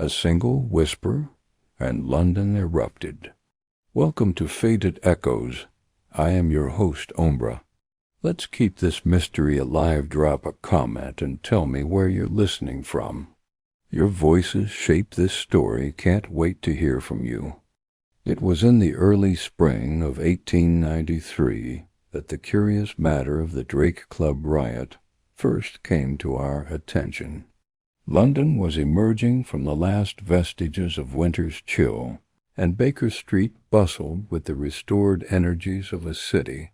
A single whisper, and London erupted. Welcome to Faded Echoes. I am your host, Ombra. Let's keep this mystery alive. Drop a comment and tell me where you're listening from. Your voices shape this story. Can't wait to hear from you. It was in the early spring of 1893 that the curious matter of the Drake Club riot first came to our attention. London was emerging from the last vestiges of winter's chill, and Baker Street bustled with the restored energies of a city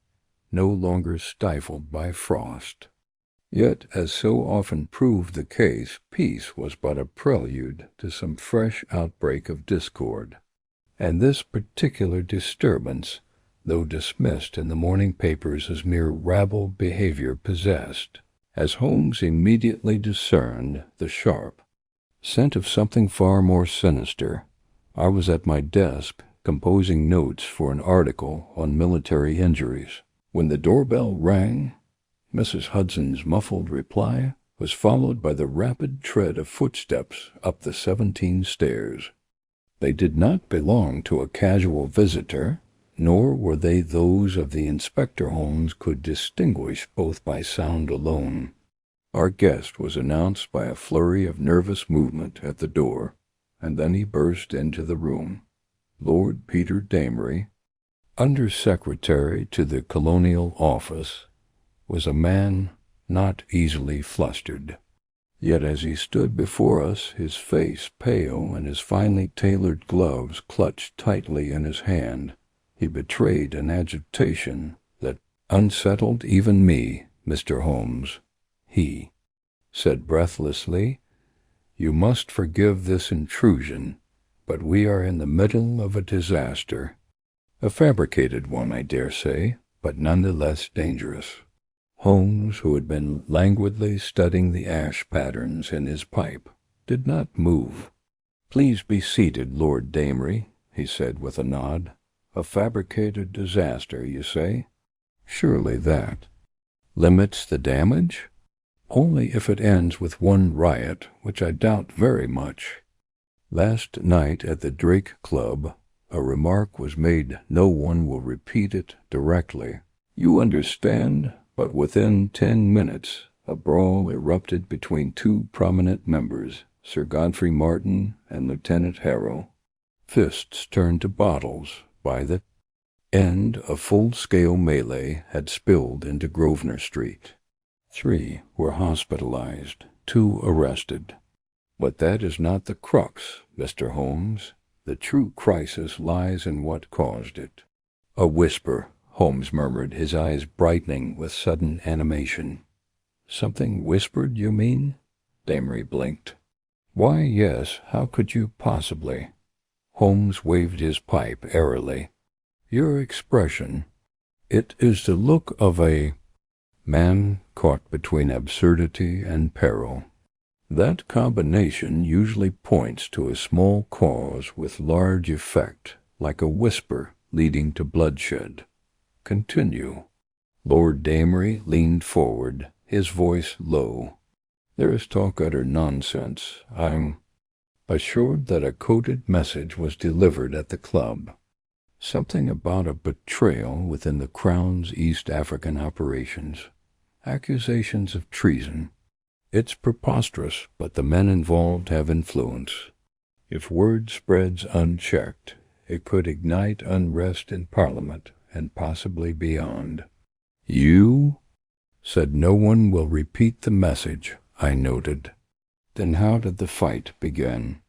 no longer stifled by frost. Yet, as so often proved the case, peace was but a prelude to some fresh outbreak of discord. And this particular disturbance, though dismissed in the morning papers as mere rabble behavior, possessed, as Holmes immediately discerned, the sharp scent of something far more sinister. I was at my desk composing notes for an article on military injuries, when the doorbell rang. Mrs. Hudson's muffled reply was followed by the rapid tread of footsteps up the 17 stairs. They did not belong to a casual visitor, nor were they those of the inspector Holmes could distinguish both by sound alone. Our guest was announced by a flurry of nervous movement at the door, and then he burst into the room. Lord Peter Damery, Under-Secretary to the Colonial Office, was a man not easily flustered. Yet as he stood before us, his face pale and his finely tailored gloves clutched tightly in his hand, he betrayed an agitation that unsettled even me. Mr. Holmes, he said breathlessly, you must forgive this intrusion, but we are in the middle of a disaster. A fabricated one, I dare say, but none the less dangerous. Holmes, who had been languidly studying the ash patterns in his pipe, did not move. Please be seated, Lord Damery, he said with a nod. A fabricated disaster, you say? Surely that limits the damage? Only if it ends with one riot, which I doubt very much. Last night at the Drake Club, a remark was made. No one will repeat it directly. You understand? But within 10 minutes, a brawl erupted between two prominent members, Sir Godfrey Martin and Lieutenant Harrow. Fists turned to bottles. By the end, a full-scale melee had spilled into Grosvenor Street. 3 were hospitalized, 2 arrested. But that is not the crux, Mr. Holmes. The true crisis lies in what caused it. A whisper, Holmes murmured, his eyes brightening with sudden animation. Something whispered, you mean? Damery blinked. Why, yes, how could you possibly? Holmes waved his pipe airily. Your expression, it is the look of a man caught between absurdity and peril. That combination usually points to a small cause with large effect, like a whisper leading to bloodshed. Continue. Lord Damery leaned forward, his voice low. There is talk utter nonsense. I'm assured that a coded message was delivered at the club. Something about a betrayal within the Crown's East African operations. Accusations of treason. It's preposterous, but the men involved have influence. If word spreads unchecked, it could ignite unrest in Parliament and possibly beyond. You said no one will repeat the message, I noted. Then how did the fight begin?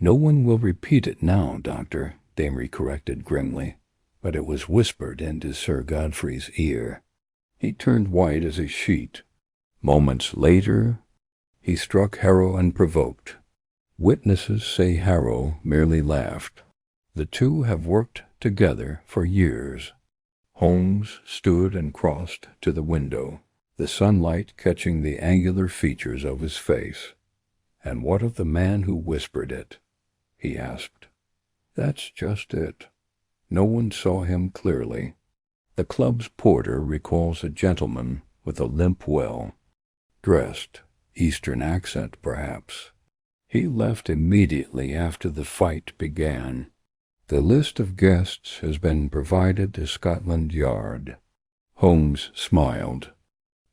No one will repeat it now, Doctor, Damery corrected grimly, but it was whispered into Sir Godfrey's ear. He turned white as a sheet. Moments later, he struck Harrow unprovoked. Witnesses say Harrow merely laughed. The two have worked together for years. Holmes stood and crossed to the window, the sunlight catching the angular features of his face. And what of the man who whispered it? He asked. That's just it. No one saw him clearly. The club's porter recalls a gentleman with a limp well, dressed, Eastern accent perhaps. He left immediately after the fight began. The list of guests has been provided to Scotland Yard." Holmes smiled.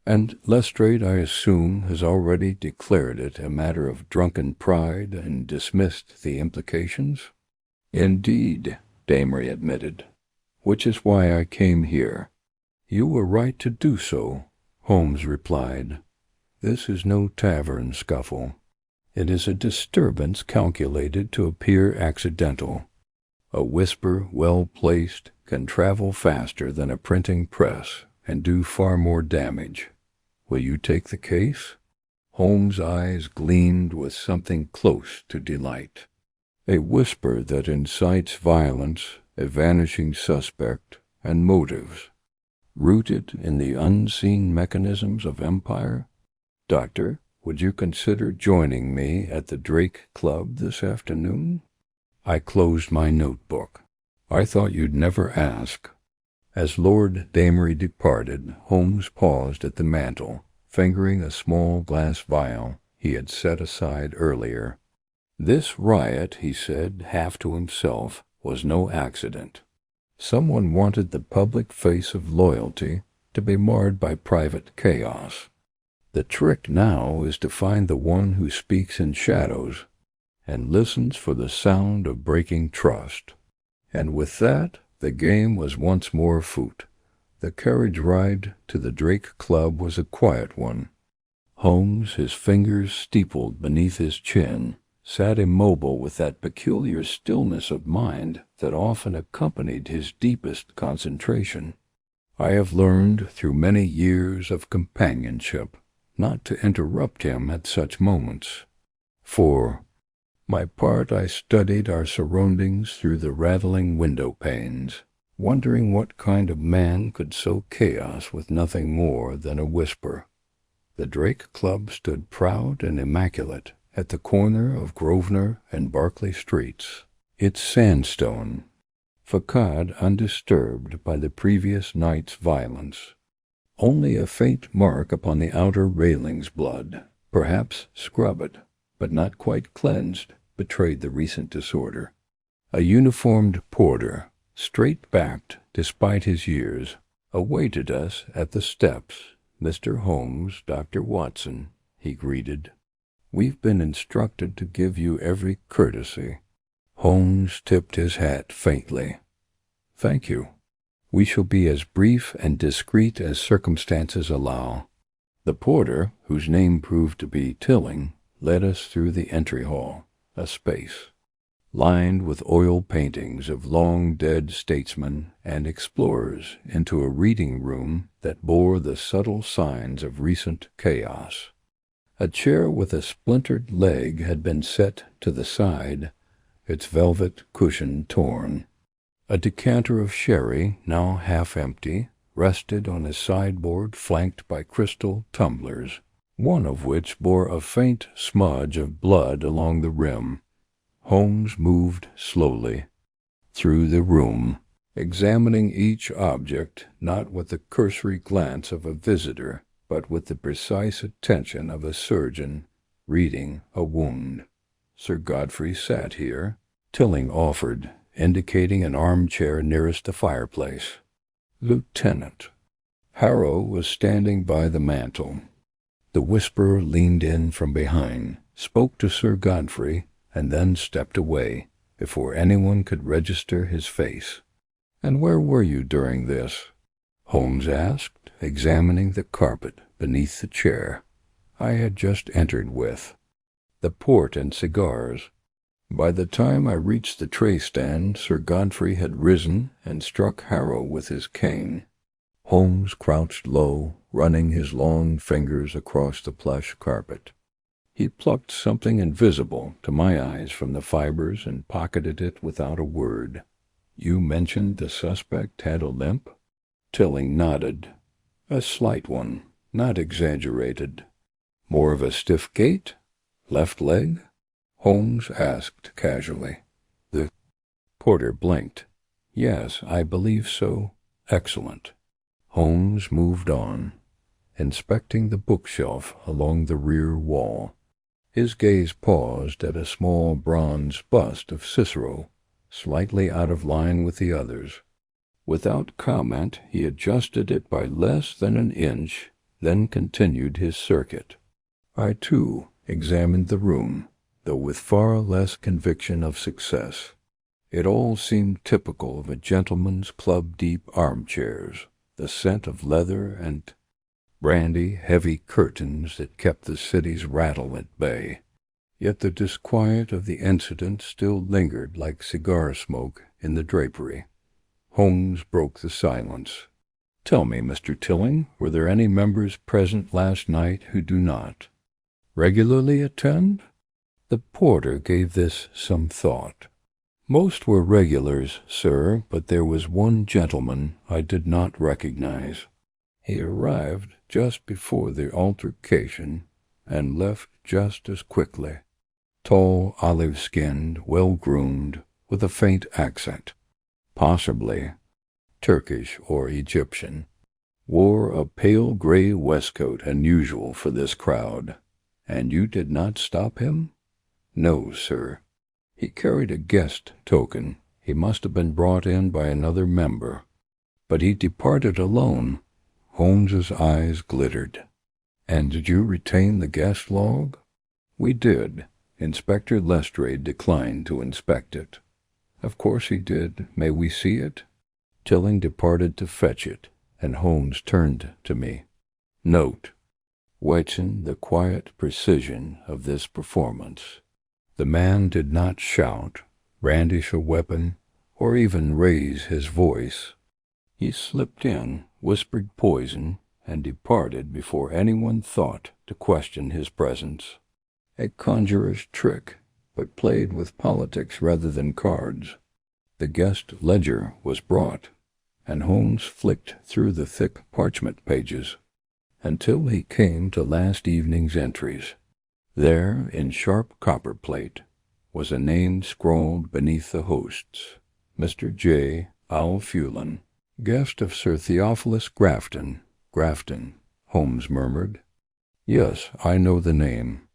"And Lestrade, I assume, has already declared it a matter of drunken pride and dismissed the implications?" "Indeed," Damery admitted, "which is why I came here." "You were right to do so," Holmes replied. "This is no tavern scuffle. It is a disturbance calculated to appear accidental. A whisper well placed can travel faster than a printing press and do far more damage. Will you take the case?" Holmes' eyes gleamed with something close to delight. "A whisper that incites violence, a vanishing suspect, and motives, rooted in the unseen mechanisms of empire? Doctor, would you consider joining me at the Drake Club this afternoon?" I closed my notebook. "I thought you'd never ask." As Lord Damery departed, Holmes paused at the mantel, fingering a small glass vial he had set aside earlier. "This riot," he said, half to himself, "was no accident. Someone wanted the public face of loyalty to be marred by private chaos. The trick now is to find the one who speaks in shadows and listens for the sound of breaking trust." And with that, the game was once more afoot. The carriage ride to the Drake Club was a quiet one. Holmes, his fingers steepled beneath his chin, sat immobile with that peculiar stillness of mind that often accompanied his deepest concentration. I have learned through many years of companionship not to interrupt him at such moments. For my part, I studied our surroundings through the rattling window panes, wondering what kind of man could sow chaos with nothing more than a whisper. The Drake Club stood proud and immaculate at the corner of Grosvenor and Berkeley Streets, its sandstone, facade undisturbed by the previous night's violence. Only a faint mark upon the outer railing's blood, perhaps scrubbed, but not quite cleansed, betrayed the recent disorder. A uniformed porter, straight-backed despite his years, awaited us at the steps. "Mr. Holmes, Dr. Watson," he greeted. "We've been instructed to give you every courtesy." Holmes tipped his hat faintly. "Thank you. We shall be as brief and discreet as circumstances allow." The porter, whose name proved to be Tilling, led us through the entry hall, a space lined with oil paintings of long-dead statesmen and explorers, into a reading room that bore the subtle signs of recent chaos. A chair with a splintered leg had been set to the side, its velvet cushion torn. A decanter of sherry, now half empty, rested on a sideboard flanked by crystal tumblers, one of which bore a faint smudge of blood along the rim. Holmes moved slowly through the room, examining each object not with the cursory glance of a visitor, but with the precise attention of a surgeon reading a wound. "Sir Godfrey sat here," Tilling offered, indicating an armchair nearest the fireplace. "Lieutenant." Harrow was standing by the mantel. The whisperer leaned in from behind, spoke to Sir Godfrey, and then stepped away before anyone could register his face. "And where were you during this?" Holmes asked, examining the carpet beneath the chair I had just entered with. "The port and cigars." By the time I reached the tray stand, Sir Godfrey had risen and struck Harrow with his cane. Holmes crouched low, running his long fingers across the plush carpet. He plucked something invisible to my eyes from the fibers and pocketed it without a word. "You mentioned the suspect had a limp?" Tilling nodded. "A slight one, not exaggerated." "More of a stiff gait? Left leg?" Holmes asked casually. The porter blinked. "Yes, I believe so." "Excellent." Holmes moved on, inspecting the bookshelf along the rear wall. His gaze paused at a small bronze bust of Cicero, slightly out of line with the others. Without comment, he adjusted it by less than an inch, then continued his circuit. I, too, examined the room, though with far less conviction of success. It all seemed typical of a gentleman's club-deep armchairs, the scent of leather and brandy, heavy curtains that kept the city's rattle at bay. Yet the disquiet of the incident still lingered like cigar smoke in the drapery. Holmes broke the silence. "Tell me, Mr. Tilling, were there any members present last night who do not regularly attend?" The porter gave this some thought. "Most were regulars, sir, but there was one gentleman I did not recognize. He arrived just before the altercation and left just as quickly. Tall, olive-skinned, well-groomed, with a faint accent. Possibly Turkish or Egyptian. Wore a pale gray waistcoat, unusual for this crowd. And you did not stop him?" "No, sir. He carried a guest token. He must have been brought in by another member. But he departed alone." Holmes's eyes glittered. "And did you retain the guest log?" "We did. Inspector Lestrade declined to inspect it." "Of course he did. May we see it?" Tilling departed to fetch it, and Holmes turned to me. "Note: Watson, the quiet precision of this performance. The man did not shout, brandish a weapon, or even raise his voice. He slipped in, whispered poison, and departed before anyone thought to question his presence. A conjurer's trick, but played with politics rather than cards. The guest ledger was brought, and Holmes flicked through the thick parchment pages until he came to last evening's entries. There, in sharp copperplate, was a name scrawled beneath the hosts: Mr. J. Alfulen, guest of Sir Theophilus Grafton. "Grafton," Holmes murmured. "Yes, I know the name.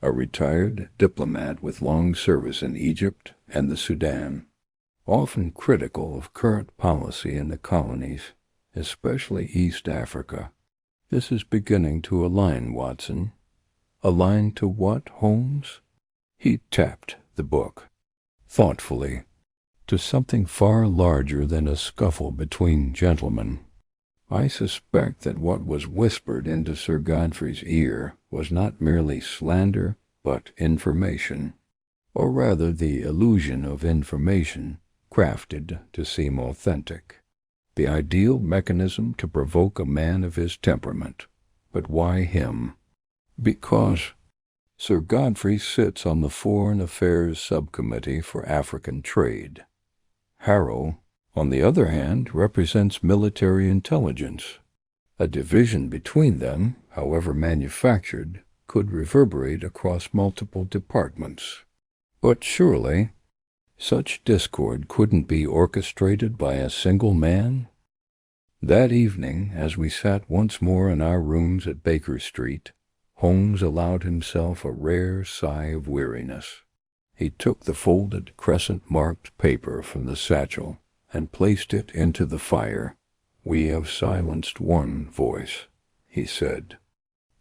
A retired diplomat with long service in Egypt and the Sudan. Often critical of current policy in the colonies, especially East Africa. This is beginning to align, Watson." "Align to what, Holmes?" He tapped the book, thoughtfully, "to something far larger than a scuffle between gentlemen. I suspect that what was whispered into Sir Godfrey's ear was not merely slander, but information, or rather the illusion of information crafted to seem authentic. The ideal mechanism to provoke a man of his temperament. But why him? Because Sir Godfrey sits on the Foreign Affairs Subcommittee for African Trade. Harrow, on the other hand, represents military intelligence. A division between them, however manufactured, could reverberate across multiple departments. But surely such discord couldn't be orchestrated by a single man? That evening, as we sat once more in our rooms at Baker Street, Holmes allowed himself a rare sigh of weariness. He took the folded crescent-marked paper from the satchel and placed it into the fire. "We have silenced one voice," he said.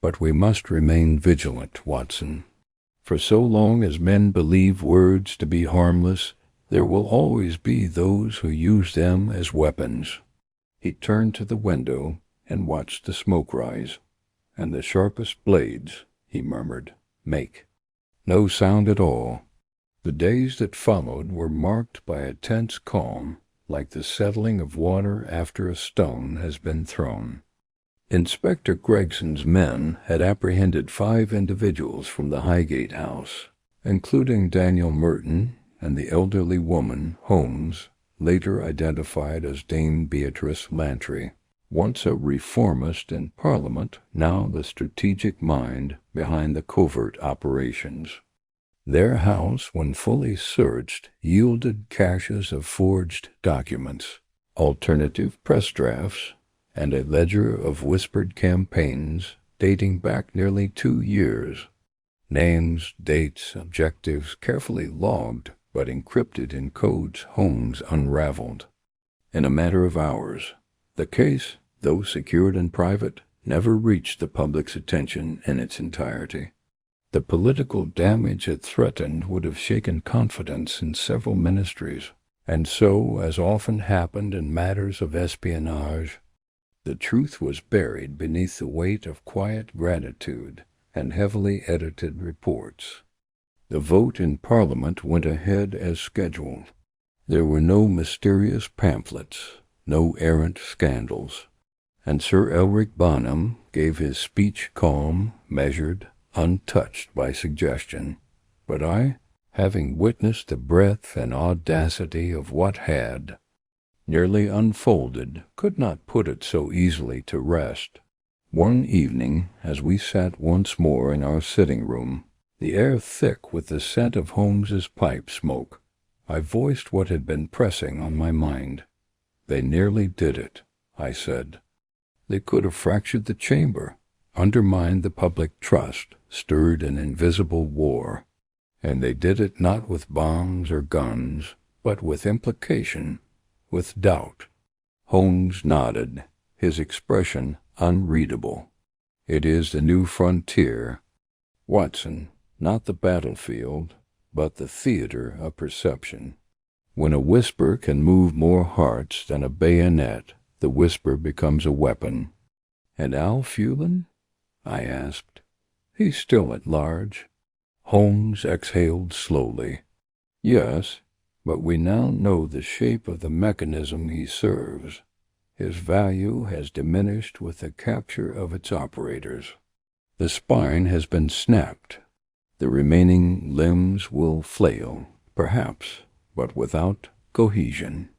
"But we must remain vigilant, Watson. For so long as men believe words to be harmless, there will always be those who use them as weapons." He turned to the window and watched the smoke rise. "And the sharpest blades," he murmured, "make no sound at all." The days that followed were marked by a tense calm, like the settling of water after a stone has been thrown. Inspector Gregson's men had apprehended 5 individuals from the Highgate house, including Daniel Merton and the elderly woman, Holmes, later identified as Dame Beatrice Lantry, once a reformist in Parliament, now the strategic mind behind the covert operations. Their house, when fully searched, yielded caches of forged documents, alternative press drafts, and a ledger of whispered campaigns dating back nearly 2 years. Names, dates, objectives carefully logged, but encrypted in codes Holmes unraveled. In a matter of hours, the case, though secured in private, never reached the public's attention in its entirety. The political damage it threatened would have shaken confidence in several ministries, and so, as often happened in matters of espionage, the truth was buried beneath the weight of quiet gratitude and heavily edited reports. The vote in Parliament went ahead as scheduled. There were no mysterious pamphlets, no errant scandals, and Sir Elric Bonham gave his speech calm, measured, untouched by suggestion. But I, having witnessed the breadth and audacity of what had nearly unfolded, could not put it so easily to rest. One evening, as we sat once more in our sitting-room, the air thick with the scent of Holmes's pipe smoke, I voiced what had been pressing on my mind. "They nearly did it," I said. "They could have fractured the chamber, undermined the public trust, stirred an invisible war. And they did it not with bombs or guns, but with implication, with doubt." Holmes nodded, his expression unreadable. "It is the new frontier, Watson, not the battlefield, but the theater of perception. When a whisper can move more hearts than a bayonet, the whisper becomes a weapon." "And Al Fulin?" I asked. "He's still at large." Holmes exhaled slowly. "Yes, but we now know the shape of the mechanism he serves. His value has diminished with the capture of its operators. The spine has been snapped. The remaining limbs will flail, perhaps, but without cohesion."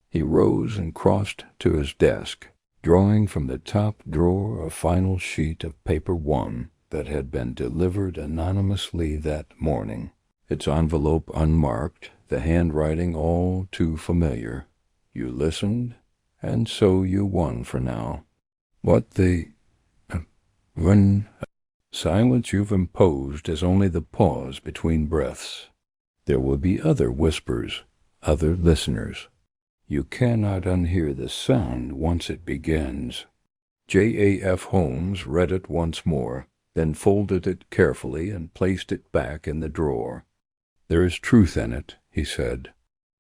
He rose and crossed to his desk, drawing from the top drawer a final sheet of paper 1 that had been delivered anonymously that morning, its envelope unmarked, the handwriting all too familiar. "You listened, and so you won for now. What the silence you've imposed is only the pause between breaths. There will be other whispers, other listeners. You cannot unhear the sound once it begins." J.A.F. Holmes read it once more, then folded it carefully and placed it back in the drawer. "There is truth in it," he said.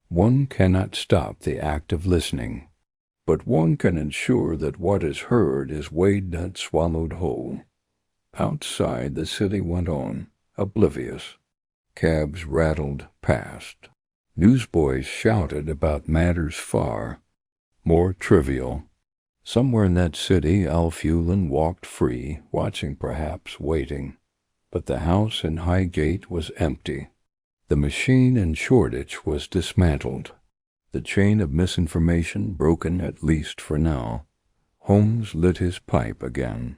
"One cannot stop the act of listening, but one can ensure that what is heard is weighed not swallowed whole." Outside, the city went on, oblivious. Cabs rattled past. Newsboys shouted about matters far more trivial. Somewhere in that city Al Fulin walked free, watching perhaps, waiting. But the house in Highgate was empty. The machine in Shoreditch was dismantled. The chain of misinformation broken, at least for now. Holmes lit his pipe again,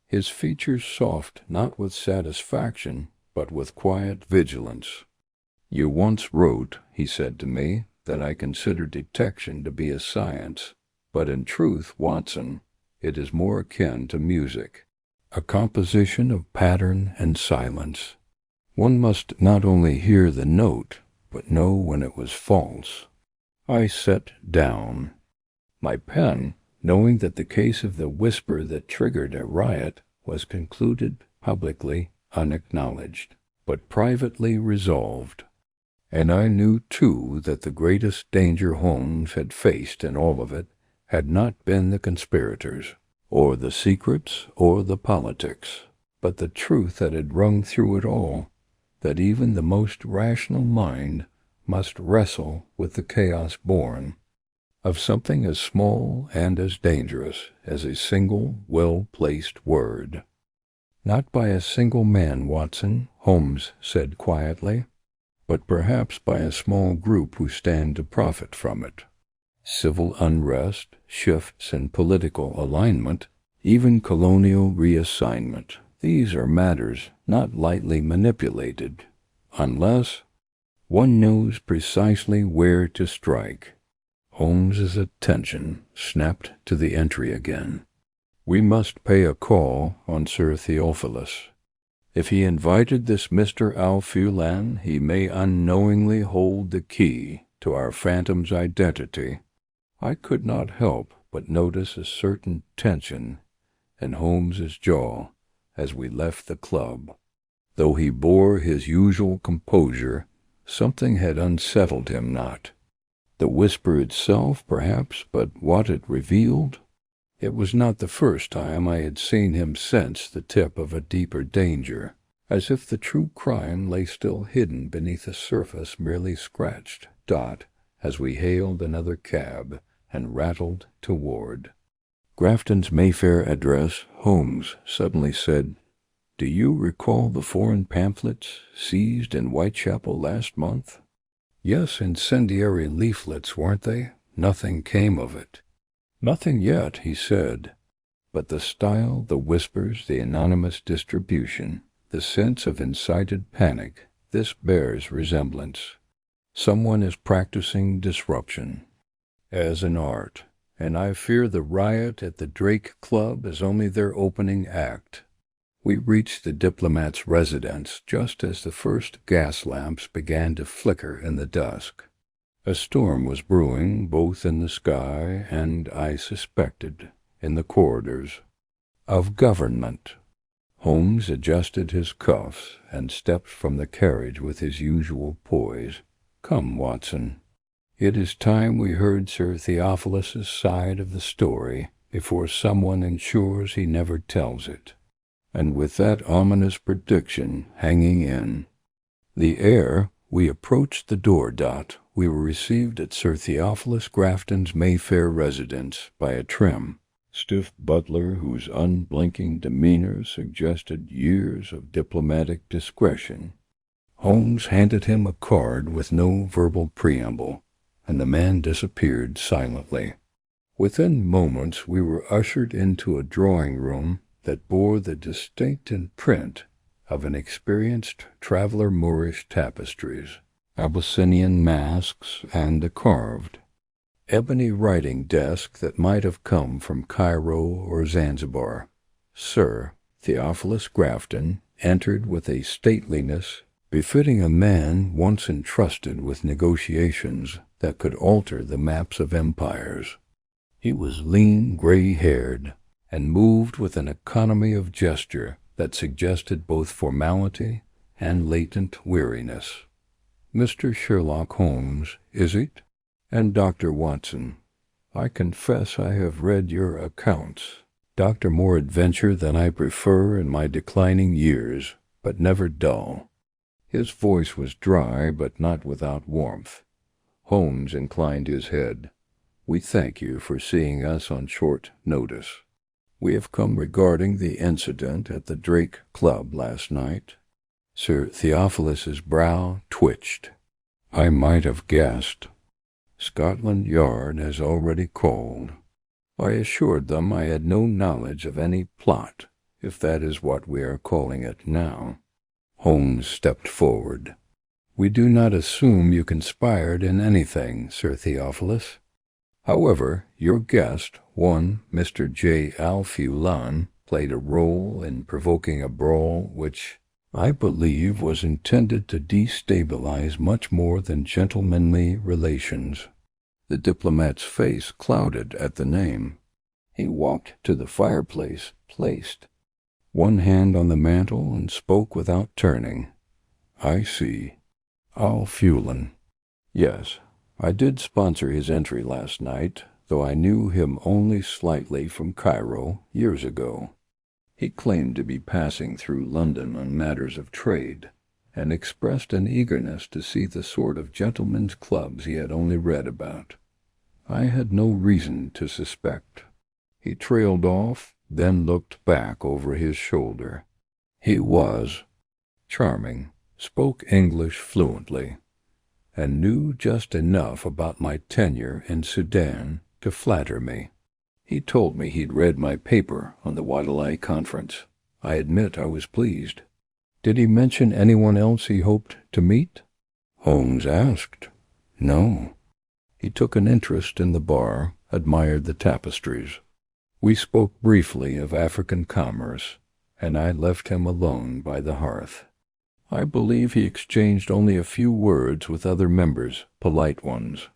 his features soft not with satisfaction, but with quiet vigilance. "You once wrote," he said to me, "that I consider detection to be a science, but in truth, Watson, it is more akin to music, a composition of pattern and silence. One must not only hear the note, but know when it was false." I sat down. My pen, knowing that the case of the whisper that triggered a riot was concluded publicly unacknowledged, but privately resolved. And I knew, too, that the greatest danger Holmes had faced in all of it had not been the conspirators, or the secrets, or the politics, but the truth that had rung through it all, that even the most rational mind must wrestle with the chaos born of something as small and as dangerous as a single well-placed word. "Not by a single man, Watson," Holmes said quietly, "but perhaps by a small group who stand to profit from it. Civil unrest, shifts in political alignment, even colonial reassignment, these are matters not lightly manipulated, unless one knows precisely where to strike." Holmes's attention snapped to the entry again. "We must pay a call on Sir Theophilus." If he invited this Mr. Alfulan, he may unknowingly hold the key to our phantom's identity. I could not help but notice a certain tension in Holmes's jaw as we left the club. Though he bore his usual composure, something had unsettled him not. The whisper itself, perhaps, but what it revealed? It was not the first time I had seen him sense the tip of a deeper danger, as if the true crime lay still hidden beneath a surface merely scratched, as we hailed another cab and rattled toward Grafton's Mayfair address. Holmes suddenly said, "Do you recall the foreign pamphlets seized in Whitechapel last month?" "Yes, incendiary leaflets, weren't they? Nothing came of it." "Nothing yet," he said. "But the style, the whispers, the anonymous distribution, the sense of incited panic, this bears resemblance. Someone is practicing disruption as an art, and I fear the riot at the Drake Club is only their opening act." We reached the diplomat's residence just as the first gas lamps began to flicker in the dusk. A storm was brewing both in the sky and, I suspected, in the corridors of government. Holmes adjusted his cuffs and stepped from the carriage with his usual poise. "Come, Watson. It is time we heard Sir Theophilus's side of the story before someone ensures he never tells it." And with that ominous prediction hanging in the air, we approached the door. We were received at Sir Theophilus Grafton's Mayfair residence by a trim, stiff butler whose unblinking demeanor suggested years of diplomatic discretion. Holmes handed him a card with no verbal preamble, and the man disappeared silently. Within moments we were ushered into a drawing-room that bore the distinct imprint of an experienced traveler. Moorish tapestries, Abyssinian masks, and a carved ebony writing desk that might have come from Cairo or Zanzibar. Sir Theophilus Grafton entered with a stateliness befitting a man once entrusted with negotiations that could alter the maps of empires. He was lean, gray-haired, and moved with an economy of gesture that suggested both formality and latent weariness. "Mr. Sherlock Holmes, is it? And Dr. Watson. I confess I have read your accounts. Dr. more adventure than I prefer in my declining years, but never dull." His voice was dry, but not without warmth. Holmes inclined his head. "We thank you for seeing us on short notice. We have come regarding the incident at the Drake Club last night." Sir Theophilus's brow twitched. "I might have guessed. Scotland Yard has already called. I assured them I had no knowledge of any plot, if that is what we are calling it now." Holmes stepped forward. "We do not assume you conspired in anything, Sir Theophilus. However, your guest, one Mr. J. Alfulan, played a role in provoking a brawl which, I believe, was intended to destabilize much more than gentlemanly relations." The diplomat's face clouded at the name. He walked to the fireplace, placed one hand on the mantel, and spoke without turning. "I see. Alfulan. Yes, I did sponsor his entry last night, though I knew him only slightly from Cairo years ago. He claimed to be passing through London on matters of trade, and expressed an eagerness to see the sort of gentlemen's clubs he had only read about. I had no reason to suspect." He trailed off, then looked back over his shoulder. "He was charming, spoke English fluently, and knew just enough about my tenure in Sudan to flatter me. He told me he'd read my paper on the Wadelai Conference. I admit I was pleased." "Did he mention anyone else he hoped to meet?" Holmes asked. "No. He took an interest in the bar, admired the tapestries. We spoke briefly of African commerce, and I left him alone by the hearth. I believe he exchanged only a few words with other members, polite ones.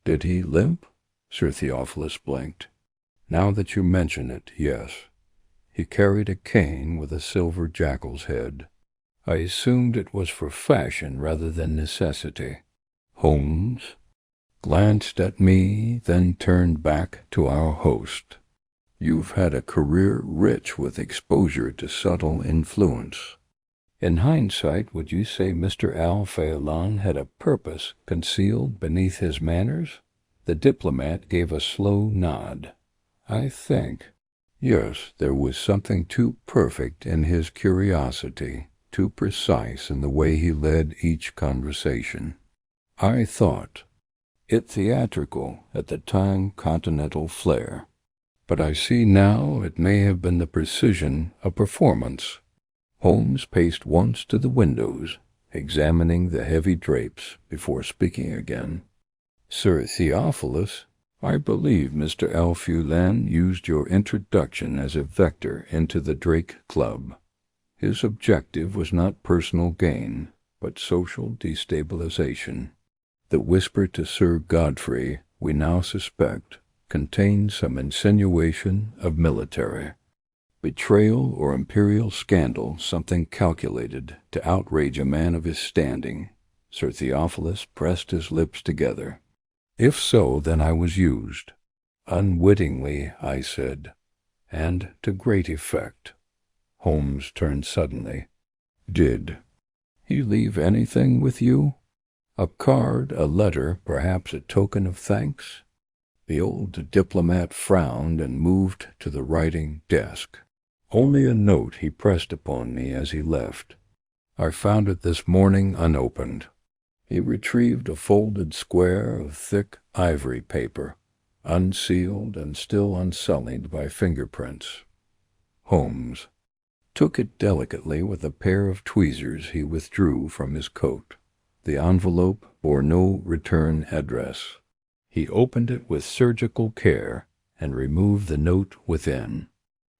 Did he limp? Sir Theophilus blinked. Now that you mention it, yes. He carried a cane with a silver jackal's head. I assumed it was for fashion rather than necessity. Holmes glanced at me, then turned back to our host. You've had a career rich with exposure to subtle influence. In hindsight, would you say Mr. Al Phelan had a purpose concealed beneath his manners? The diplomat gave a slow nod. I think. Yes, there was something too perfect in his curiosity, too precise in the way he led each conversation. I thought it theatrical, at the time continental flair. But I see now it may have been the precision of performance. Holmes paced once to the windows, examining the heavy drapes before speaking again. Sir Theophilus, I believe Mr. Al Phelan used your introduction as a vector into the Drake Club. His objective was not personal gain, but social destabilization. The whisper to Sir Godfrey, we now suspect, contains some insinuation of military. Betrayal or imperial scandal, something calculated to outrage a man of his standing. Sir Theophilus pressed his lips together. If so, then I was used. Unwittingly, I said, and to great effect. Holmes turned suddenly. Did he leave anything with you? A card, a letter, perhaps a token of thanks? The old diplomat frowned and moved to the writing desk. Only a note he pressed upon me as he left. I found it this morning unopened. He retrieved a folded square of thick ivory paper, unsealed and still unsullied by fingerprints. Holmes took it delicately with a pair of tweezers he withdrew from his coat. The envelope bore no return address. He opened it with surgical care and removed the note within.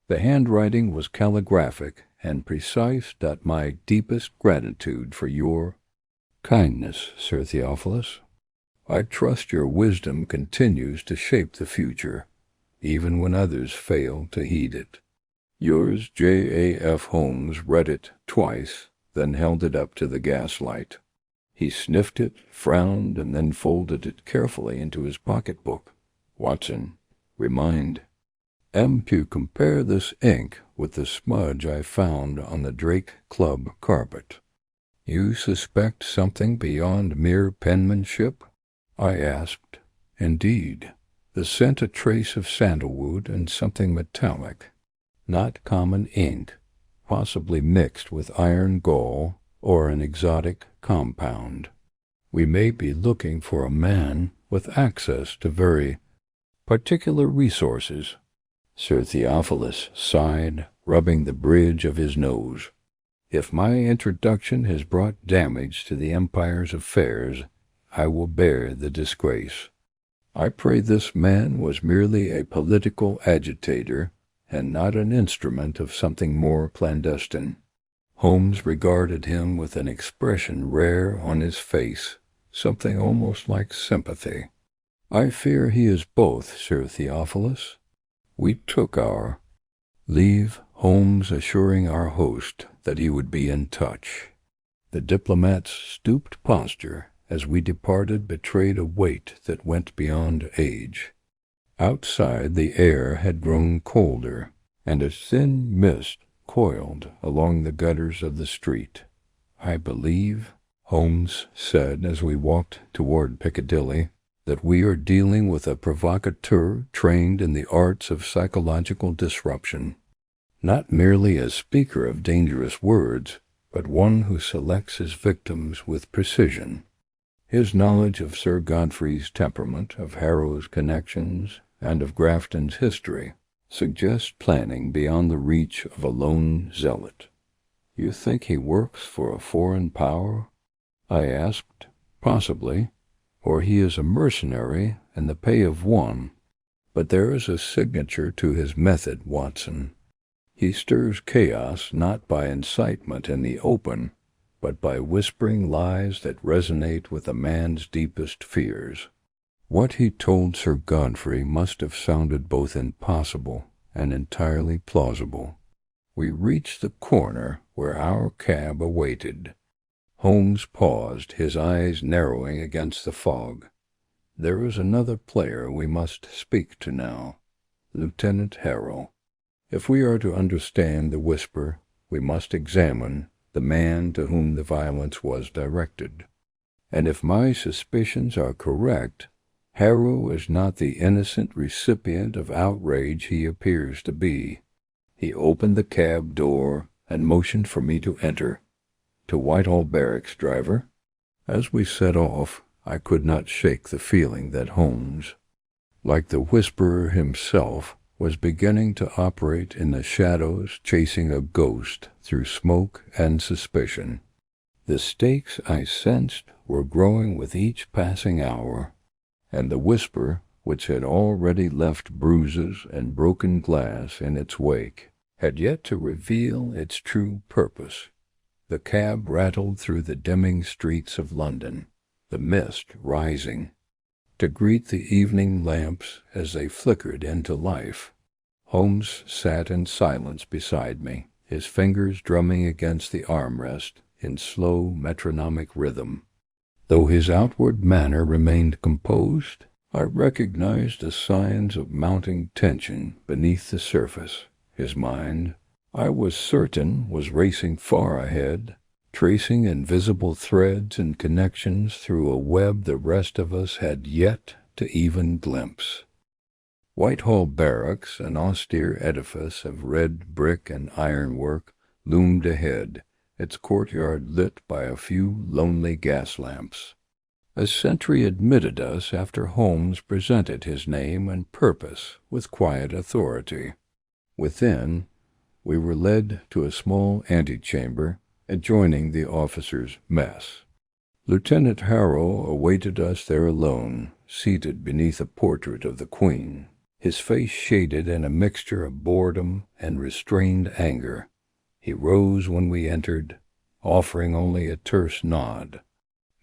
The handwriting was calligraphic and precise. My deepest gratitude for your kindness, Sir Theophilus. I trust your wisdom continues to shape the future, even when others fail to heed it. Yours, J.A.F. Holmes, read it twice, then held it up to the gaslight. He sniffed it, frowned, and then folded it carefully into his pocketbook. Watson, remind. To compare this ink with the smudge I found on the Drake Club carpet. You suspect something beyond mere penmanship? I asked. Indeed. The scent a trace of sandalwood and something metallic. Not common ink, possibly mixed with iron gall or an exotic compound. We may be looking for a man with access to very particular resources. Sir Theophilus sighed, rubbing the bridge of his nose. If my introduction has brought damage to the Empire's affairs, I will bear the disgrace. I pray this man was merely a political agitator, and not an instrument of something more clandestine. Holmes regarded him with an expression rare on his face, something almost like sympathy. I fear he is both, Sir Theophilus. We took our leave, Holmes assuring our host that he would be in touch. The diplomat's stooped posture as we departed betrayed a weight that went beyond age. Outside the air had grown colder, and a thin mist coiled along the gutters of the street. I believe, Holmes said as we walked toward Piccadilly, that we are dealing with a provocateur trained in the arts of psychological disruption, not merely a speaker of dangerous words, but one who selects his victims with precision. His knowledge of Sir Godfrey's temperament, of Harrow's connections, and of Grafton's history suggests planning beyond the reach of a lone zealot. You think he works for a foreign power? I asked. Possibly. Or he is a mercenary in the pay of one. But there is a signature to his method, Watson. He stirs chaos not by incitement in the open, but by whispering lies that resonate with a man's deepest fears. What he told Sir Godfrey must have sounded both impossible and entirely plausible. We reached the corner where our cab awaited. Holmes paused, his eyes narrowing against the fog. There is another player we must speak to now, Lieutenant Harrow. If we are to understand the whisper, we must examine the man to whom the violence was directed. And if my suspicions are correct, Harrow is not the innocent recipient of outrage he appears to be. He opened the cab door and motioned for me to enter. To Whitehall Barracks, driver. As we set off, I could not shake the feeling that Holmes, like the whisperer himself, was beginning to operate in the shadows, chasing a ghost through smoke and suspicion. The stakes, I sensed, were growing with each passing hour, and the whisper, which had already left bruises and broken glass in its wake, had yet to reveal its true purpose. The cab rattled through the dimming streets of London, the mist rising, to greet the evening lamps as they flickered into life. Holmes sat in silence beside me, his fingers drumming against the armrest in slow metronomic rhythm. Though his outward manner remained composed, I recognized the signs of mounting tension beneath the surface. His mind, I was certain, was racing far ahead, tracing invisible threads and connections through a web the rest of us had yet to even glimpse. Whitehall Barracks, an austere edifice of red brick and ironwork, loomed ahead, its courtyard lit by a few lonely gas lamps. A sentry admitted us after Holmes presented his name and purpose with quiet authority. Within, we were led to a small antechamber adjoining the officers' mess. Lieutenant Harrow awaited us there alone, seated beneath a portrait of the Queen, his face shaded in a mixture of boredom and restrained anger. He rose when we entered, offering only a terse nod.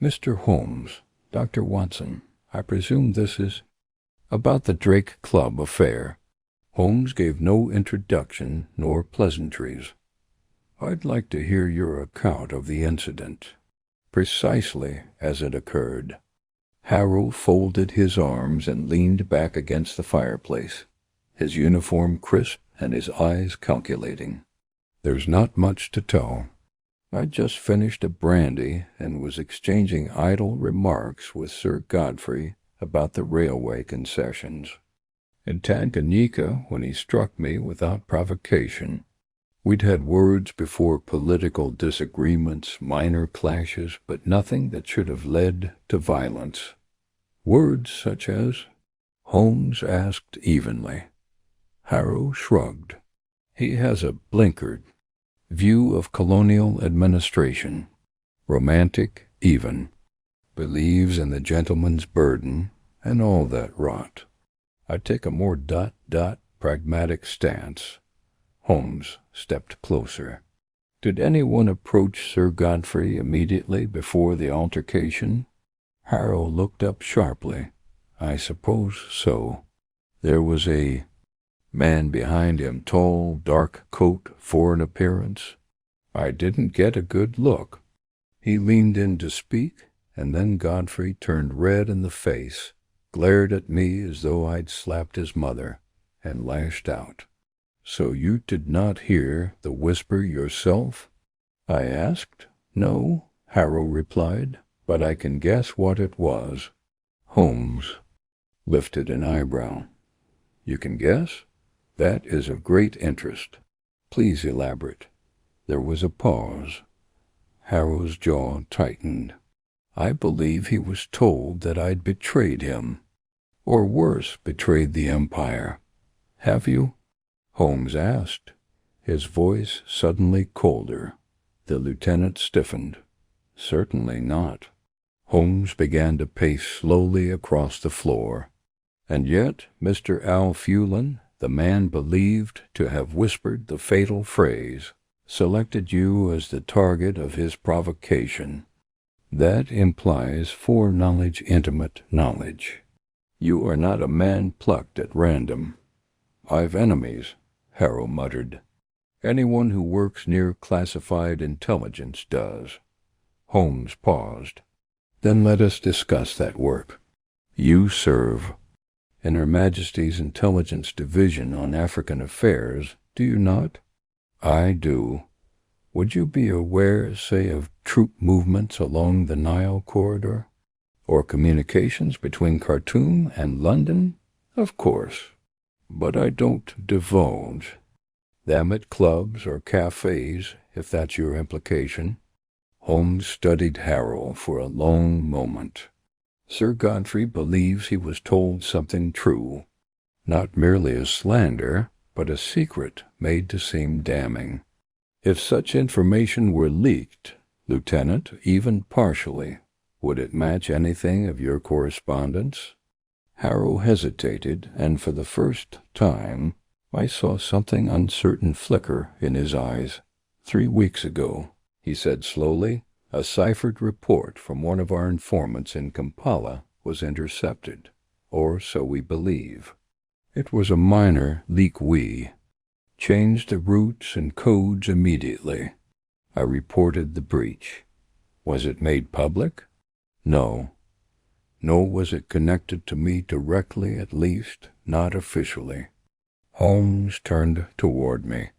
"Mr. Holmes, Dr. Watson, I presume this is about the Drake Club affair." Holmes gave no introduction nor pleasantries. "I'd like to hear your account of the incident, precisely as it occurred." Harrow folded his arms and leaned back against the fireplace, his uniform crisp and his eyes calculating. "There's not much to tell. I'd just finished a brandy and was exchanging idle remarks with Sir Godfrey about the railway concessions in Tanganyika when he struck me without provocation. We'd had words before, political disagreements, minor clashes, but nothing that should have led to violence. Words such as, Holmes asked evenly. Harrow shrugged. He has a blinkered view of colonial administration, romantic even, believes in the gentleman's burden, and all that rot. I take a more pragmatic stance. Holmes stepped closer. Did anyone approach Sir Godfrey immediately before the altercation? Harrow looked up sharply. I suppose so. There was a man behind him, tall, dark coat, foreign appearance. I didn't get a good look. He leaned in to speak, and then Godfrey turned red in the face, glared at me as though I'd slapped his mother, and lashed out. "So you did not hear the whisper yourself?" I asked. "No," Harrow replied, "but I can guess what it was." Holmes lifted an eyebrow. "You can guess? That is of great interest. Please elaborate." There was a pause. Harrow's jaw tightened. "I believe he was told that I'd betrayed him, or worse, betrayed the Empire. Have you?" Holmes asked, his voice suddenly colder. The lieutenant stiffened. "Certainly not." Holmes began to pace slowly across the floor. "And yet, Mr. Al Fullen, The man believed to have whispered the fatal phrase selected you as the target of his provocation. That implies foreknowledge, intimate knowledge. You are not a man plucked at random. I've enemies, Harrow muttered. Anyone who works near classified intelligence does. Holmes paused. Then let us discuss that work. You serve in Her Majesty's Intelligence Division on African Affairs, do you not? I do. Would you be aware, say, of troop movements along the Nile corridor? Or communications between Khartoum and London? Of course. But I don't divulge. Them at clubs or cafes, if that's your implication. Holmes studied Harrow for a long moment. Sir Godfrey believes he was told something true, not merely a slander, but a secret made to seem damning. If such information were leaked, Lieutenant, even partially, would it match anything of your correspondence? Harrow hesitated, and for the first time I saw something uncertain flicker in his eyes. 3 weeks ago, he said slowly, a ciphered report from one of our informants in Kampala was intercepted, or so we believe. It was a minor leak. Changed the routes and codes immediately. I reported the breach. Was it made public? No. Nor was it connected to me directly, at least, not officially. Holmes turned toward me.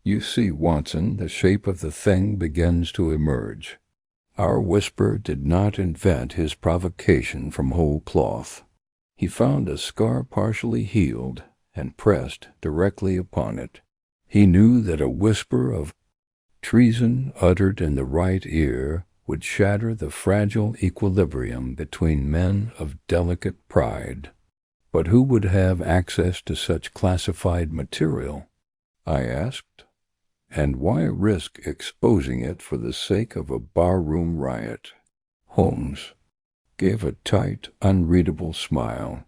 You see, Watson, the shape of the thing begins to emerge. Our whisper did not invent his provocation from whole cloth. He found a scar partially healed and pressed directly upon it. He knew that a whisper of treason uttered in the right ear would shatter the fragile equilibrium between men of delicate pride. But who would have access to such classified material? I asked. And why risk exposing it for the sake of a barroom riot? Holmes gave a tight, unreadable smile.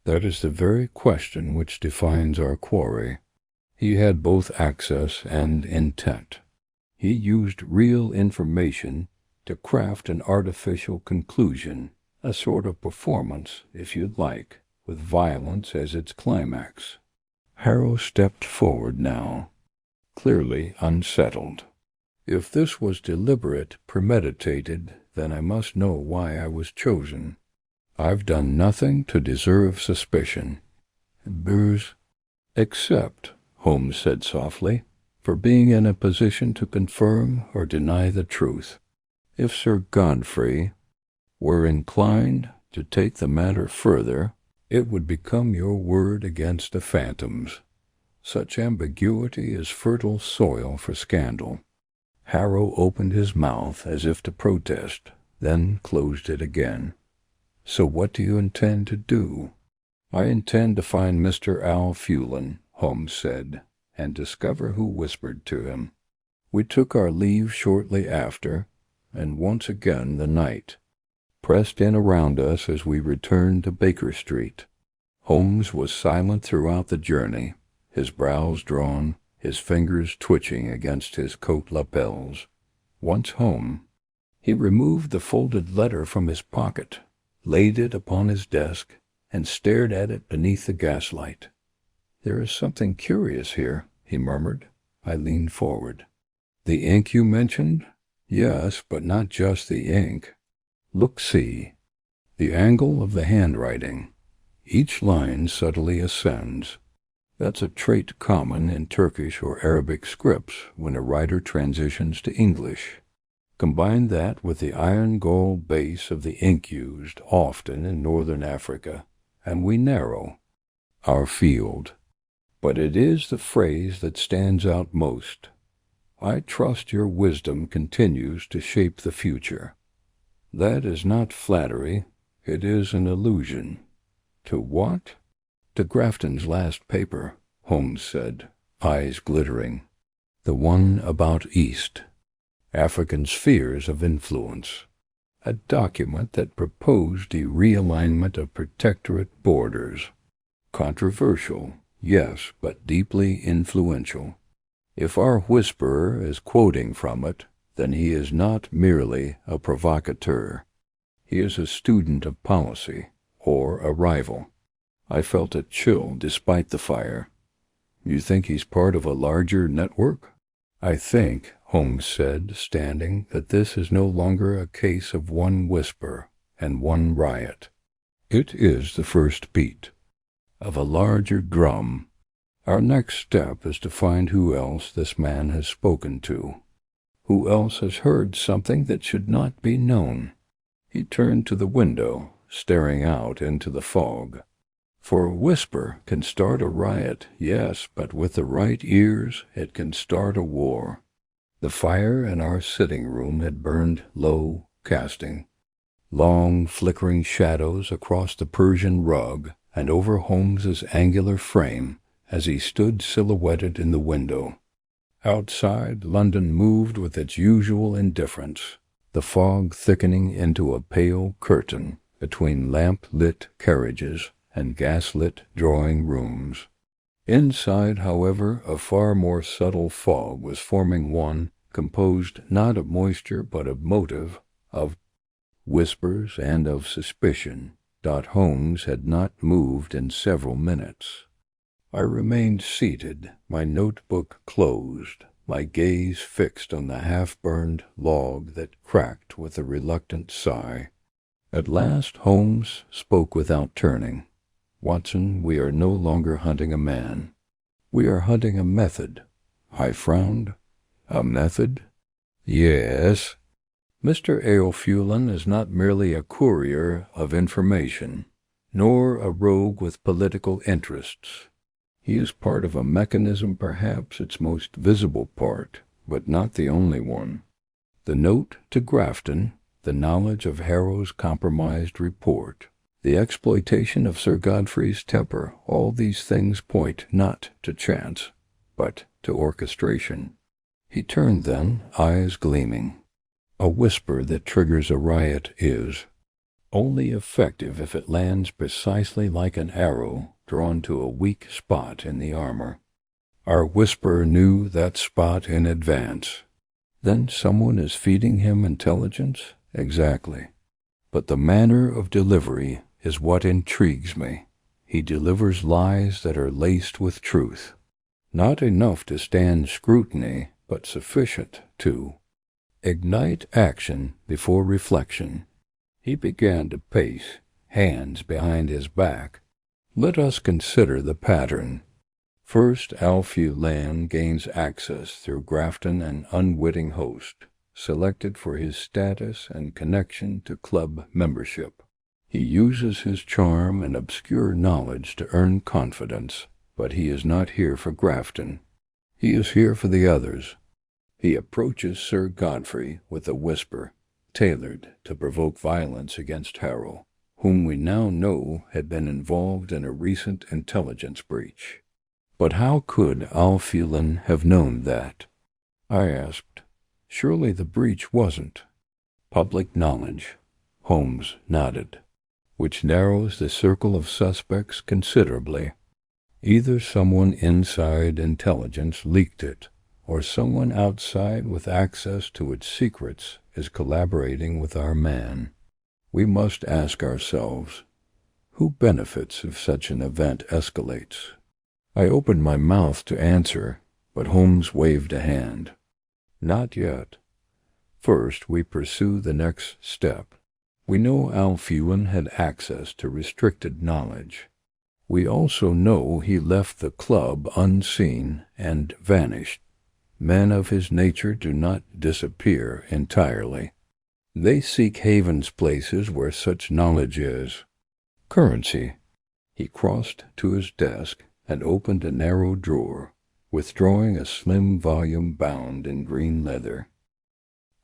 That is the very question which defines our quarry. He had both access and intent. He used real information to craft an artificial conclusion, a sort of performance, if you'd like, with violence as its climax. Harrow stepped forward now, clearly unsettled. If this was deliberate, premeditated, then I must know why I was chosen. I've done nothing to deserve suspicion. Except, Holmes said softly, for being in a position to confirm or deny the truth. If Sir Godfrey were inclined to take the matter further, it would become your word against the phantoms. Such ambiguity is fertile soil for scandal. Harrow opened his mouth as if to protest, then closed it again. So what do you intend to do? I intend to find Mr. Al Fullen, Holmes said, and discover who whispered to him. We took our leave shortly after, and once again the night pressed in around us as we returned to Baker Street. Holmes was silent throughout the journey, his brows drawn, his fingers twitching against his coat lapels. Once home, he removed the folded letter from his pocket, laid it upon his desk, and stared at it beneath the gaslight. There is something curious here, he murmured. I leaned forward. The ink you mentioned? Yes, but not just the ink. Look, see. The angle of the handwriting. Each line subtly ascends. That's a trait common in Turkish or Arabic scripts when a writer transitions to English. Combine that with the iron gall base of the ink used often in northern Africa, and we narrow our field. But it is the phrase that stands out most. I trust your wisdom continues to shape the future. That is not flattery, it is an allusion. To what? To Grafton's last paper, Holmes said, eyes glittering. The one about East. African spheres of influence. A document that proposed the realignment of protectorate borders. Controversial, yes, but deeply influential. If our whisperer is quoting from it, then he is not merely a provocateur. He is a student of policy, or a rival. I felt a chill despite the fire. You think he's part of a larger network? I think, Holmes said, standing, that this is no longer a case of one whisper and one riot. It is the first beat of a larger drum. Our next step is to find who else this man has spoken to, who else has heard something that should not be known. He turned to the window, staring out into the fog. For a whisper can start a riot, yes, but with the right ears it can start a war. The fire in our sitting room had burned low, casting long, flickering shadows across the Persian rug and over Holmes's angular frame as he stood silhouetted in the window. Outside, London moved with its usual indifference, the fog thickening into a pale curtain between lamp-lit carriages and gas-lit drawing-rooms. Inside, however, a far more subtle fog was forming, one composed not of moisture but of motive, of whispers and of suspicion. Holmes had not moved in several minutes. I remained seated, my notebook closed, my gaze fixed on the half-burned log that cracked with a reluctant sigh. At last Holmes spoke without turning. "Watson, we are no longer hunting a man. We are hunting a method." I frowned. "A method?" "Yes. Mr. Aelfulin is not merely a courier of information, nor a rogue with political interests. He is part of a mechanism, perhaps its most visible part, but not the only one. The note to Grafton, the knowledge of Harrow's compromised report, the exploitation of Sir Godfrey's temper, all these things point not to chance, but to orchestration." He turned then, eyes gleaming. "A whisper that triggers a riot is only effective if it lands precisely like an arrow drawn to a weak spot in the armor. Our whisperer knew that spot in advance. Then someone is feeding him intelligence? Exactly. But the manner of delivery is what intrigues me. He delivers lies that are laced with truth. Not enough to stand scrutiny, but sufficient to ignite action before reflection." He began to pace, hands behind his back. "Let us consider the pattern. First, Aelfulin gains access through Grafton, an unwitting host, selected for his status and connection to club membership. He uses his charm and obscure knowledge to earn confidence, but he is not here for Grafton. He is here for the others. He approaches Sir Godfrey with a whisper, tailored to provoke violence against Harrow, whom we now know had been involved in a recent intelligence breach. But how could Aelfulin have known that? I asked. Surely the breach wasn't public knowledge. Holmes nodded. Which narrows the circle of suspects considerably. Either someone inside intelligence leaked it, or someone outside with access to its secrets is collaborating with our man. We must ask ourselves, who benefits if such an event escalates? I opened my mouth to answer, but Holmes waved a hand. Not yet. First, we pursue the next step. We know Aelfulin had access to restricted knowledge. We also know he left the club unseen and vanished. Men of his nature do not disappear entirely. They seek havens places where such knowledge is. Currency. He crossed to his desk and opened a narrow drawer, withdrawing a slim volume bound in green leather.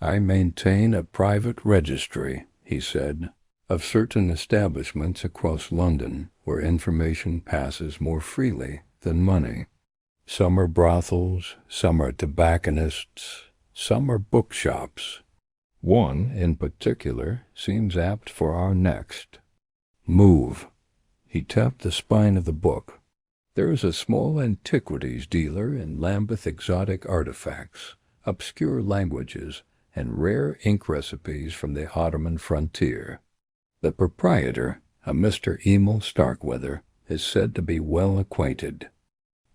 "I maintain a private registry," he said, "of certain establishments across London where information passes more freely than money. Some are brothels, some are tobacconists, some are bookshops. One, in particular, seems apt for our next. Move." He tapped the spine of the book. There is a small antiquities dealer in Lambeth exotic artifacts, obscure languages, and rare ink recipes from the Ottoman frontier. The proprietor, a Mr. Emil Starkweather, is said to be well acquainted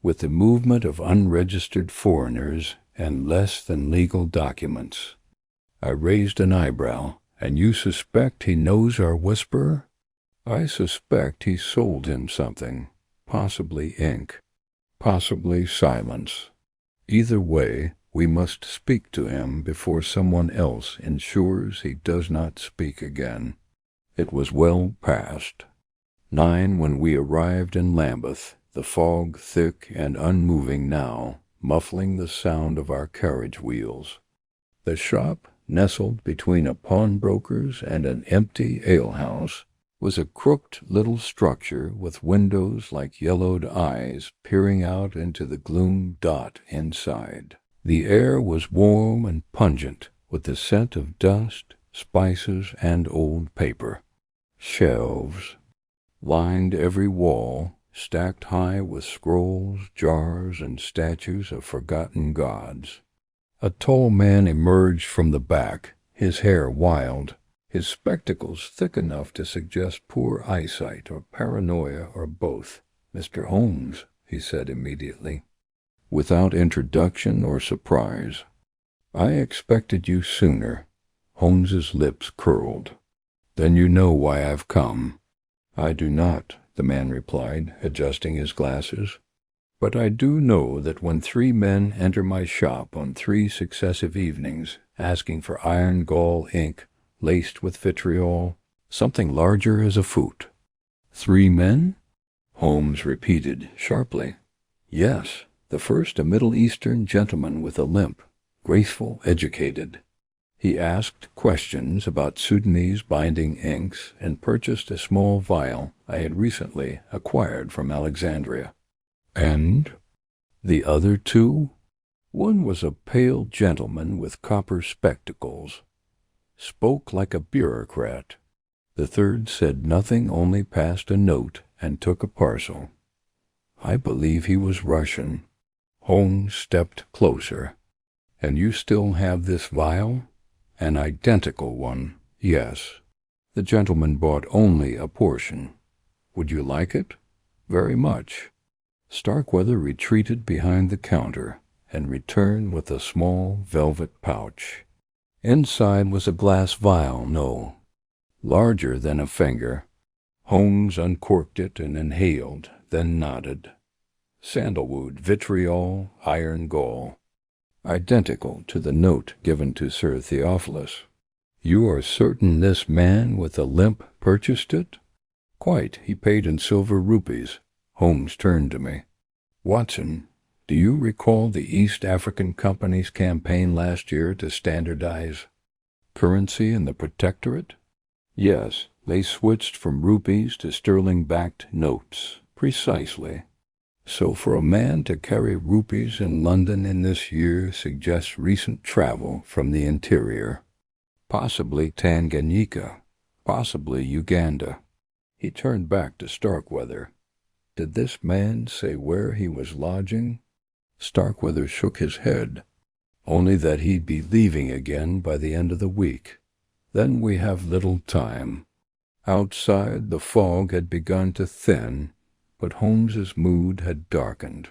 with the movement of unregistered foreigners and less than legal documents. I raised an eyebrow. And you suspect he knows our whisperer? I suspect he sold him something, possibly ink, possibly silence. Either way, we must speak to him before someone else ensures he does not speak again. It was well past 9 when we arrived in Lambeth, the fog thick and unmoving now, muffling the sound of our carriage wheels. The shop, nestled between a pawnbroker's and an empty alehouse, was a crooked little structure with windows like yellowed eyes peering out into the gloom inside. The air was warm and pungent with the scent of dust, spices, and old paper. Shelves lined every wall, stacked high with scrolls, jars, and statues of forgotten gods. A tall man emerged from the back, his hair wild, his spectacles thick enough to suggest poor eyesight or paranoia or both. "Mr. Holmes," he said immediately, without introduction or surprise. "I expected you sooner." Holmes's lips curled. "Then you know why I've come." "I do not," the man replied, adjusting his glasses. "But I do know that when 3 men enter my shop on 3 successive evenings, asking for iron gall ink laced with vitriol, something larger as a foot." "3 men?" Holmes repeated sharply. "Yes, the first a Middle Eastern gentleman with a limp, graceful, educated. He asked questions about Sudanese binding inks and purchased a small vial I had recently acquired from Alexandria." "And the other 2? "One was a pale gentleman with copper spectacles, spoke like a bureaucrat. The third said nothing, only passed a note and took a parcel. I believe he was Russian." Holmes stepped closer. "And you still have this vial?" "An identical one, yes. The gentleman bought only a portion. Would you like it?" "Very much." Starkweather retreated behind the counter and returned with a small velvet pouch. Inside was a glass vial, larger than a finger. Holmes uncorked it and inhaled, then nodded. "Sandalwood, vitriol, iron gall. Identical to the note given to Sir Theophilus." "You are certain this man with the limp purchased it?" "Quite. He paid in silver rupees." Holmes turned to me. "Watson, do you recall the East African Company's campaign last year to standardize currency in the Protectorate?" "Yes, they switched from rupees to sterling-backed notes." "Precisely. So for a man to carry rupees in London in this year suggests recent travel from the interior. Possibly Tanganyika, possibly Uganda." He turned back to Starkweather. "Did this man say where he was lodging?" Starkweather shook his head. "Only that he'd be leaving again by the end of the week. Then we have little time." Outside, the fog had begun to thin, but Holmes's mood had darkened.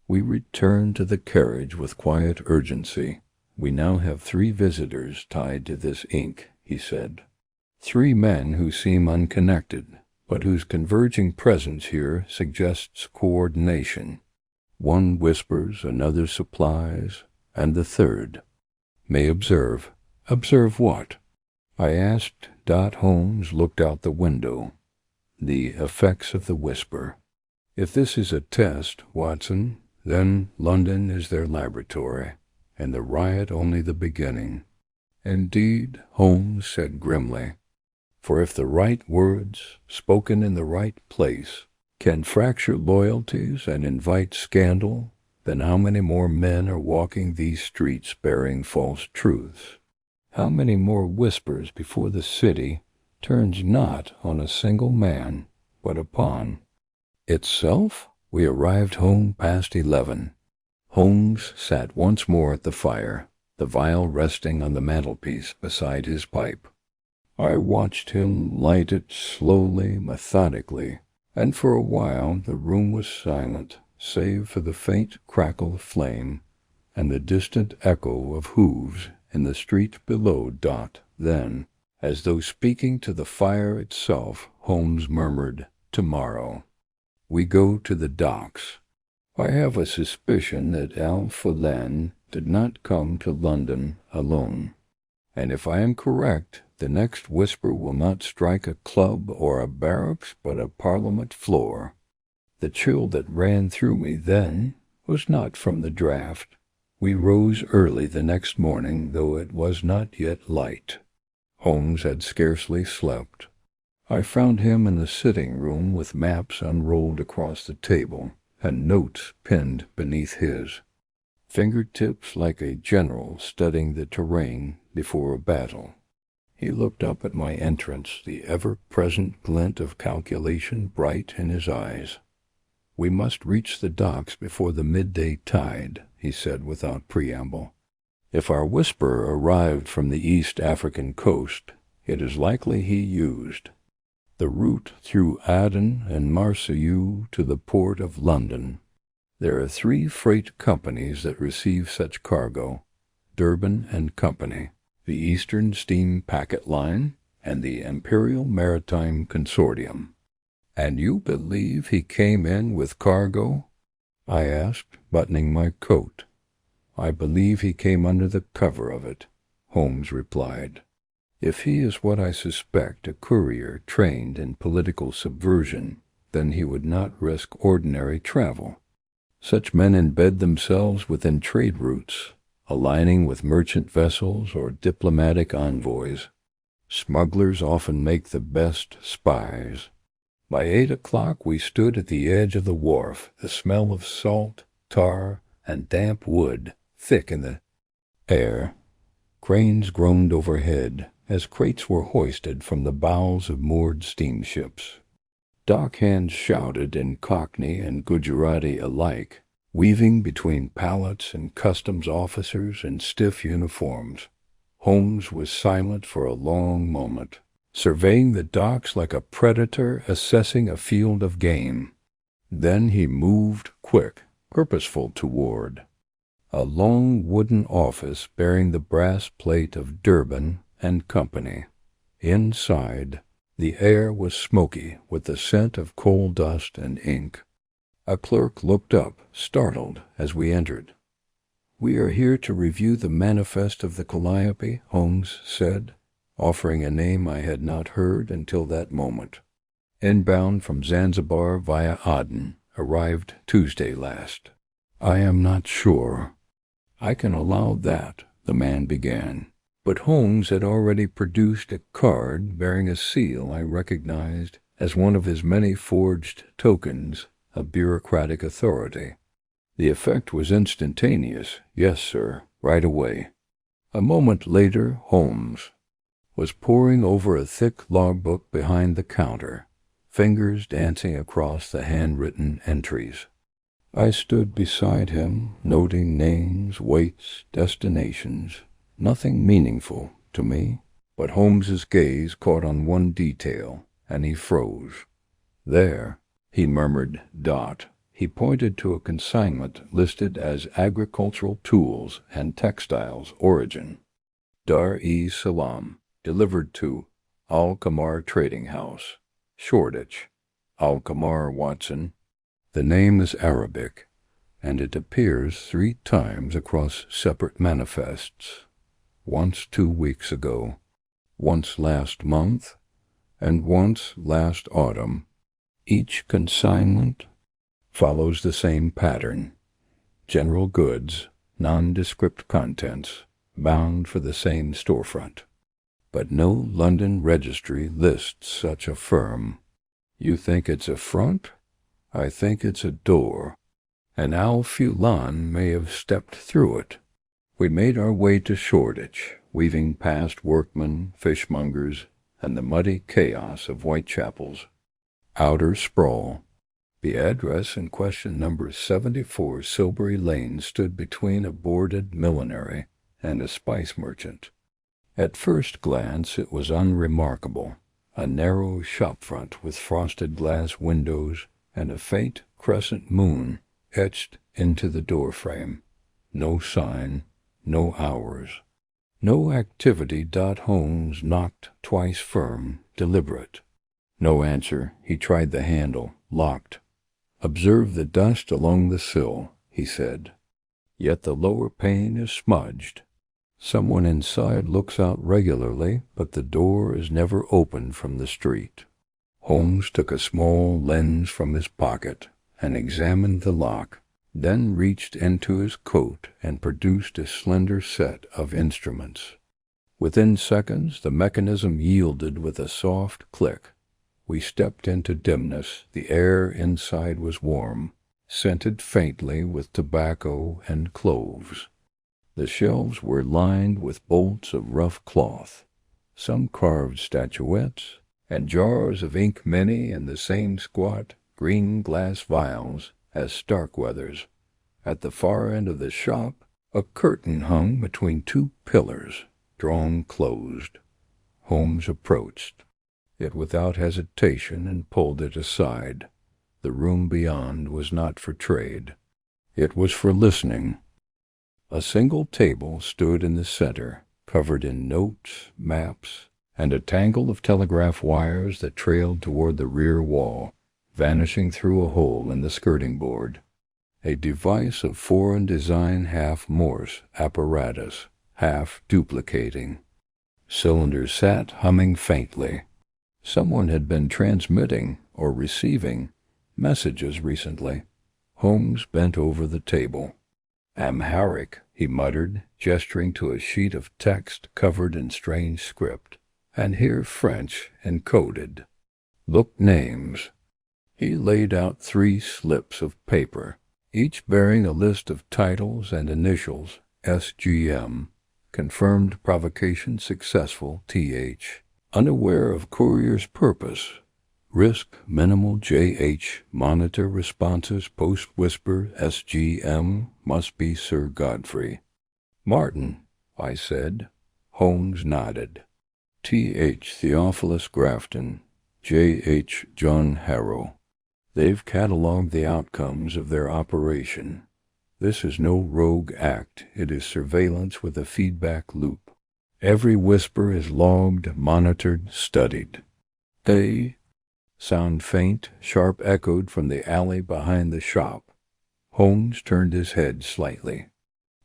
We returned to the carriage with quiet urgency. "We now have 3 visitors tied to this ink," he said. 3 men who seem unconnected, but whose converging presence here suggests coordination. One whispers, another supplies, and the third may observe." "Observe what?" I asked. Holmes looked out the window. "The effects of the whisper. If this is a test, Watson, then London is their laboratory, and the riot only the beginning." "Indeed," Holmes said grimly. "For if the right words, spoken in the right place, can fracture loyalties and invite scandal, then how many more men are walking these streets bearing false truths? How many more whispers before the city turns not on a single man, but upon itself?" We arrived home past 11. Holmes sat once more at the fire, the vial resting on the mantelpiece beside his pipe. I watched him light it slowly, methodically, and for a while the room was silent, save for the faint crackle of flame and the distant echo of hoofs in the street below. Then, as though speaking to the fire itself, Holmes murmured, "Tomorrow we go to the docks. I have a suspicion that Al-Fulan did not come to London alone, and if I am correct, the next whisper will not strike a club or a barracks but a Parliament floor." The chill that ran through me then was not from the draught. We rose early the next morning, though it was not yet light. Holmes had scarcely slept. I found him in the sitting-room with maps unrolled across the table and notes pinned beneath his, fingertips like a general studying the terrain before a battle. He looked up at my entrance, the ever-present glint of calculation bright in his eyes. "We must reach the docks before the midday tide," he said without preamble. "If our whisperer arrived from the East African coast, it is likely he used the route through Aden and Marseilles to the port of London. There are 3 freight companies that receive such cargo: Durban and Company, the Eastern Steam Packet Line, and the Imperial Maritime Consortium." "And you believe he came in with cargo?" I asked, buttoning my coat. "I believe he came under the cover of it," Holmes replied. "If he is what I suspect, a courier trained in political subversion, then he would not risk ordinary travel. Such men embed themselves within trade routes, aligning with merchant vessels or diplomatic envoys. Smugglers often make the best spies. By 8 o'clock we stood at the edge of the wharf, the smell of salt, tar, and damp wood thick in the air. Cranes groaned overhead as crates were hoisted from the bows of moored steamships. Dockhands shouted in Cockney and Gujarati alike, weaving between pallets and customs officers in stiff uniforms. Holmes was silent for a long moment, surveying the docks like a predator assessing a field of game. Then he moved quick, purposeful toward a long wooden office bearing the brass plate of Durban and Company. Inside, the air was smoky with the scent of coal dust and ink. A clerk looked up, startled, as we entered. "We are here to review the manifest of the Calliope," Holmes said, offering a name I had not heard until that moment. "Inbound from Zanzibar via Aden, arrived Tuesday last." "I am not sure." "I can allow that," the man began. But Holmes had already produced a card bearing a seal I recognized as one of his many forged tokens of bureaucratic authority. The effect was instantaneous. "Yes, sir, right away." A moment later, Holmes was poring over a thick logbook behind the counter, fingers dancing across the handwritten entries. I stood beside him, noting names, weights, destinations. Nothing meaningful to me, but Holmes's gaze caught on one detail, and he froze. "There," he murmured, He pointed to a consignment listed as agricultural tools and textiles origin. Dar-e-Salaam, delivered to Al-Kamar Trading House, Shoreditch. Al-Kamar, Watson. The name is Arabic, and it appears 3 times across separate manifests. Once 2 weeks ago, once last month, and once last autumn. Each consignment follows the same pattern. General goods, nondescript contents, bound for the same storefront. But no London registry lists such a firm. You think it's a front? I think it's a door. And Al-Fulan may have stepped through it. We made our way to Shoreditch, weaving past workmen, fishmongers, and the muddy chaos of Whitechapel's outer sprawl. The address in question, number 74 Silbury Lane, stood between a boarded millinery and a spice merchant. At first glance it was unremarkable, a narrow shop-front with frosted glass windows and a faint crescent moon etched into the door-frame. No sign, no hours. No activity. Holmes knocked twice firm, deliberate. No answer. He tried the handle, locked. "Observe the dust along the sill," he said. "Yet the lower pane is smudged. Someone inside looks out regularly, but the door is never opened from the street." Holmes took a small lens from his pocket and examined the lock, then reached into his coat and produced a slender set of instruments. Within seconds the mechanism yielded with a soft click. We stepped into dimness. The air inside was warm, scented faintly with tobacco and cloves. The shelves were lined with bolts of rough cloth, some carved statuettes, and jars of ink, many in the same squat green glass vials as Starkweather's. At the far end of the shop, a curtain hung between two pillars, drawn closed. Holmes approached it without hesitation and pulled it aside. The room beyond was not for trade. It was for listening. A single table stood in the center, covered in notes, maps, and a tangle of telegraph wires that trailed toward the rear wall, vanishing through a hole in the skirting board. A device of foreign design, half Morse apparatus, half duplicating. Cylinders sat humming faintly. Someone had been transmitting or receiving messages recently. Holmes bent over the table. "Amharic," he muttered, gesturing to a sheet of text covered in strange script, "and here French encoded. Look names." He laid out 3 slips of paper, each bearing a list of titles and initials. SGM, confirmed provocation successful, TH, unaware of courier's purpose, risk minimal, JH, monitor responses, post whisper, SGM, must be Sir Godfrey. "Martin," I said. Holmes nodded. TH, Theophilus Grafton, JH, John Harrow. They've catalogued the outcomes of their operation. This is no rogue act. It is surveillance with a feedback loop. Every whisper is logged, monitored, studied. They sound faint, sharp echoed from the alley behind the shop. Holmes turned his head slightly.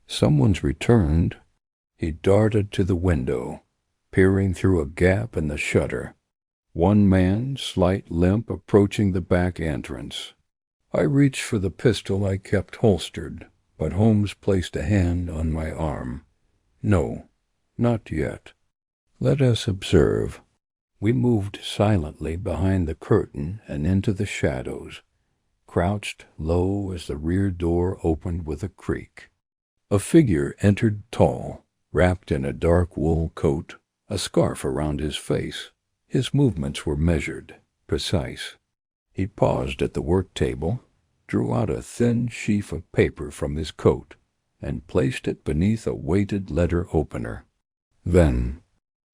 Someone's returned. He darted to the window, peering through a gap in the shutter. One man, slight limp, approaching the back entrance. I reached for the pistol I kept holstered, but Holmes placed a hand on my arm. "No, not yet. Let us observe." We moved silently behind the curtain and into the shadows, crouched low as the rear door opened with a creak. A figure entered, tall, wrapped in a dark wool coat, a scarf around his face. His movements were measured, precise. He paused at the work table, drew out a thin sheaf of paper from his coat, and placed it beneath a weighted letter opener. Then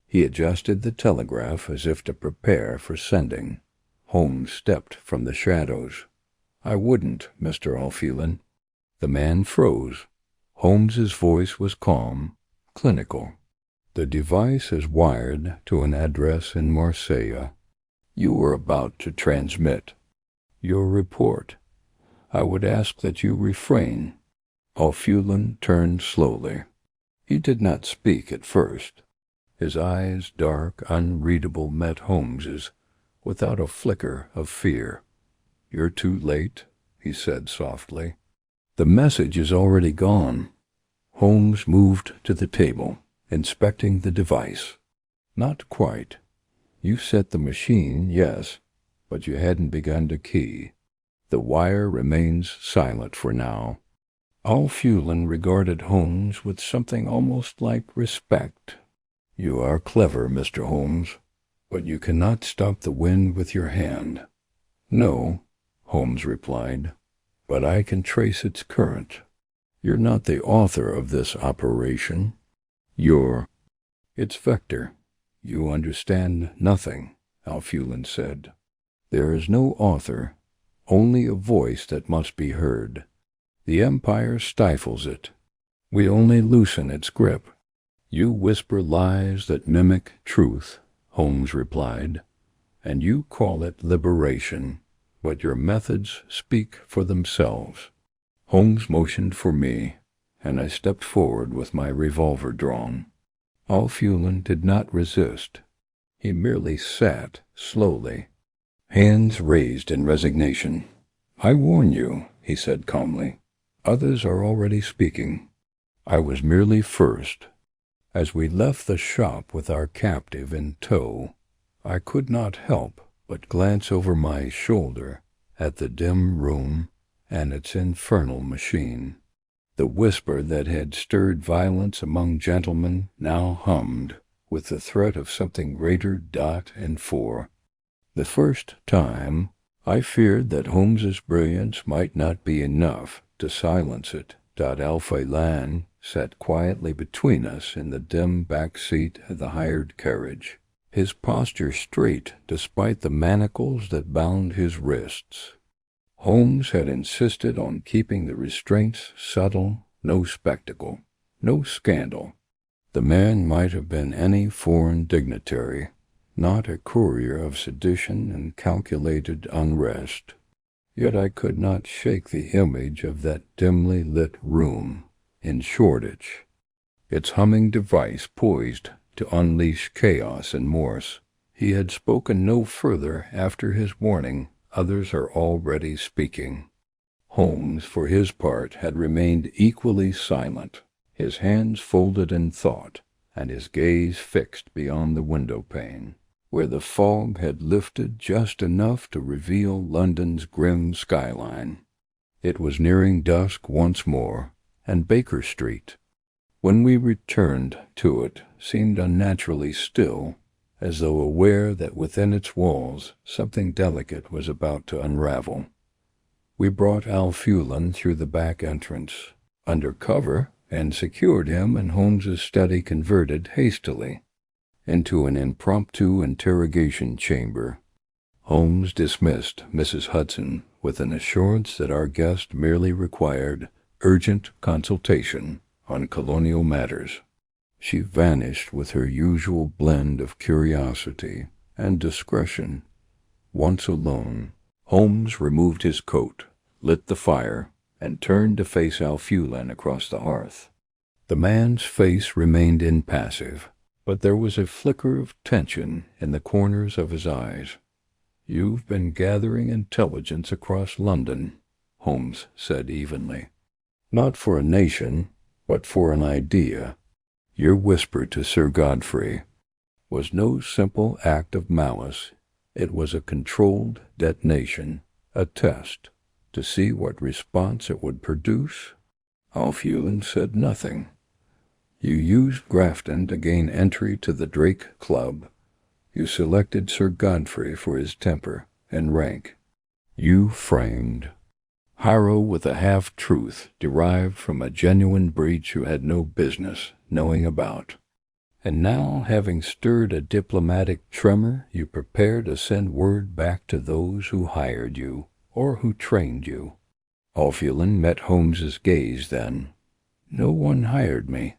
he adjusted the telegraph as if to prepare for sending. Holmes stepped from the shadows. "I wouldn't, Mr. Alphelan." The man froze. Holmes's voice was calm, clinical. "The device is wired to an address in Marseille. You were about to transmit your report. I would ask that you refrain." Alphelan turned slowly. He did not speak at first. His eyes, dark, unreadable, met Holmes's without a flicker of fear. "You're too late," he said softly. "The message is already gone." Holmes moved to the table, inspecting the device. "Not quite. You set the machine, yes, but you hadn't begun to key. The wire remains silent for now." Alphelan regarded Holmes with something almost like respect. "You are clever, Mr. Holmes, but you cannot stop the wind with your hand." "No." Holmes replied, "but I can trace its current. You're not the author of this operation. You're—" "It's Vector. You understand nothing," Alfulen said. "There is no author, only a voice that must be heard. The Empire stifles it. We only loosen its grip." "You whisper lies that mimic truth," Holmes replied, "and you call it liberation, but your methods speak for themselves." Holmes motioned for me, and I stepped forward with my revolver drawn. Alfulen did not resist. He merely sat slowly, hands raised in resignation. "I warn you," he said calmly. "Others are already speaking. I was merely first." As we left the shop with our captive in tow, I could not help but glance over my shoulder at the dim room and its infernal machine. The whisper that had stirred violence among gentlemen now hummed with the threat of something greater. And for the first time, I feared that Holmes's brilliance might not be enough to silence it. Alfulen sat quietly between us in the dim back seat of the hired carriage, his posture straight despite the manacles that bound his wrists. Holmes had insisted on keeping the restraints subtle, no spectacle, no scandal. The man might have been any foreign dignitary, not a courier of sedition and calculated unrest. Yet I could not shake the image of that dimly lit room in Shoreditch, its humming device poised to unleash chaos and Morse. He had spoken no further after his warning. Others are already speaking. Holmes, for his part, had remained equally silent, his hands folded in thought, and his gaze fixed beyond the window-pane, where the fog had lifted just enough to reveal London's grim skyline. It was nearing dusk once more, and Baker Street, when we returned to it, seemed unnaturally still, as though aware that within its walls something delicate was about to unravel. We brought Alfulen through the back entrance, under cover, and secured him in Holmes's study, converted hastily into an impromptu interrogation chamber. Holmes dismissed Mrs. Hudson with an assurance that our guest merely required urgent consultation on colonial matters. She vanished with her usual blend of curiosity and discretion. Once alone, Holmes removed his coat, lit the fire, and turned to face Alfulen across the hearth. The man's face remained impassive, but there was a flicker of tension in the corners of his eyes. "You've been gathering intelligence across London," Holmes said evenly. "Not for a nation, but for an idea. Your whisper to Sir Godfrey was no simple act of malice. It was a controlled detonation, a test, to see what response it would produce." Alfulen said nothing. "You used Grafton to gain entry to the Drake Club. You selected Sir Godfrey for his temper and rank. You framed Harrow with a half-truth derived from a genuine breach you had no business knowing about. And now, having stirred a diplomatic tremor, you prepare to send word back to those who hired you, or who trained you." Alfulen met Holmes's gaze then. "No one hired me.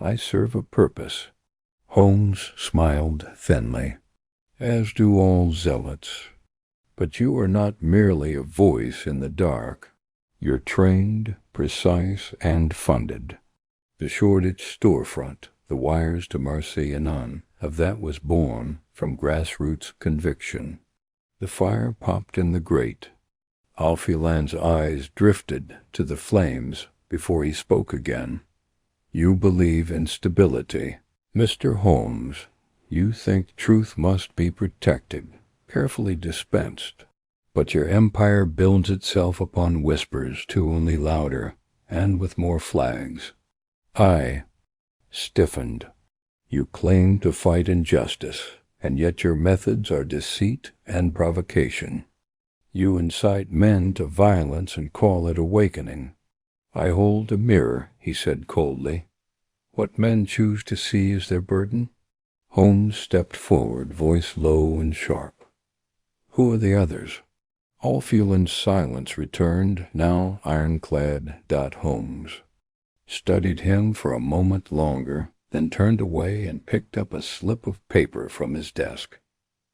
I serve a purpose." Holmes smiled thinly. "As do all zealots. But you are not merely a voice in the dark. You're trained, precise, and funded. The Shoreditch storefront, the wires to Marseille anon, of that was born from grassroots conviction. The fire popped in the grate. Alfulen's eyes drifted to the flames before he spoke again. "You believe in stability. Mr. Holmes, you think truth must be protected, carefully dispensed. But your empire builds itself upon whispers too only louder, and with more flags." I stiffened. "You claim to fight injustice, and yet your methods are deceit and provocation. You incite men to violence and call it awakening. I hold a mirror, he said coldly. What men choose to see is their burden. Holmes stepped forward, voice low and sharp. Who are the others? All Fewland's silence returned, now ironclad. Holmes studied him for a moment longer, then turned away and picked up a slip of paper from his desk.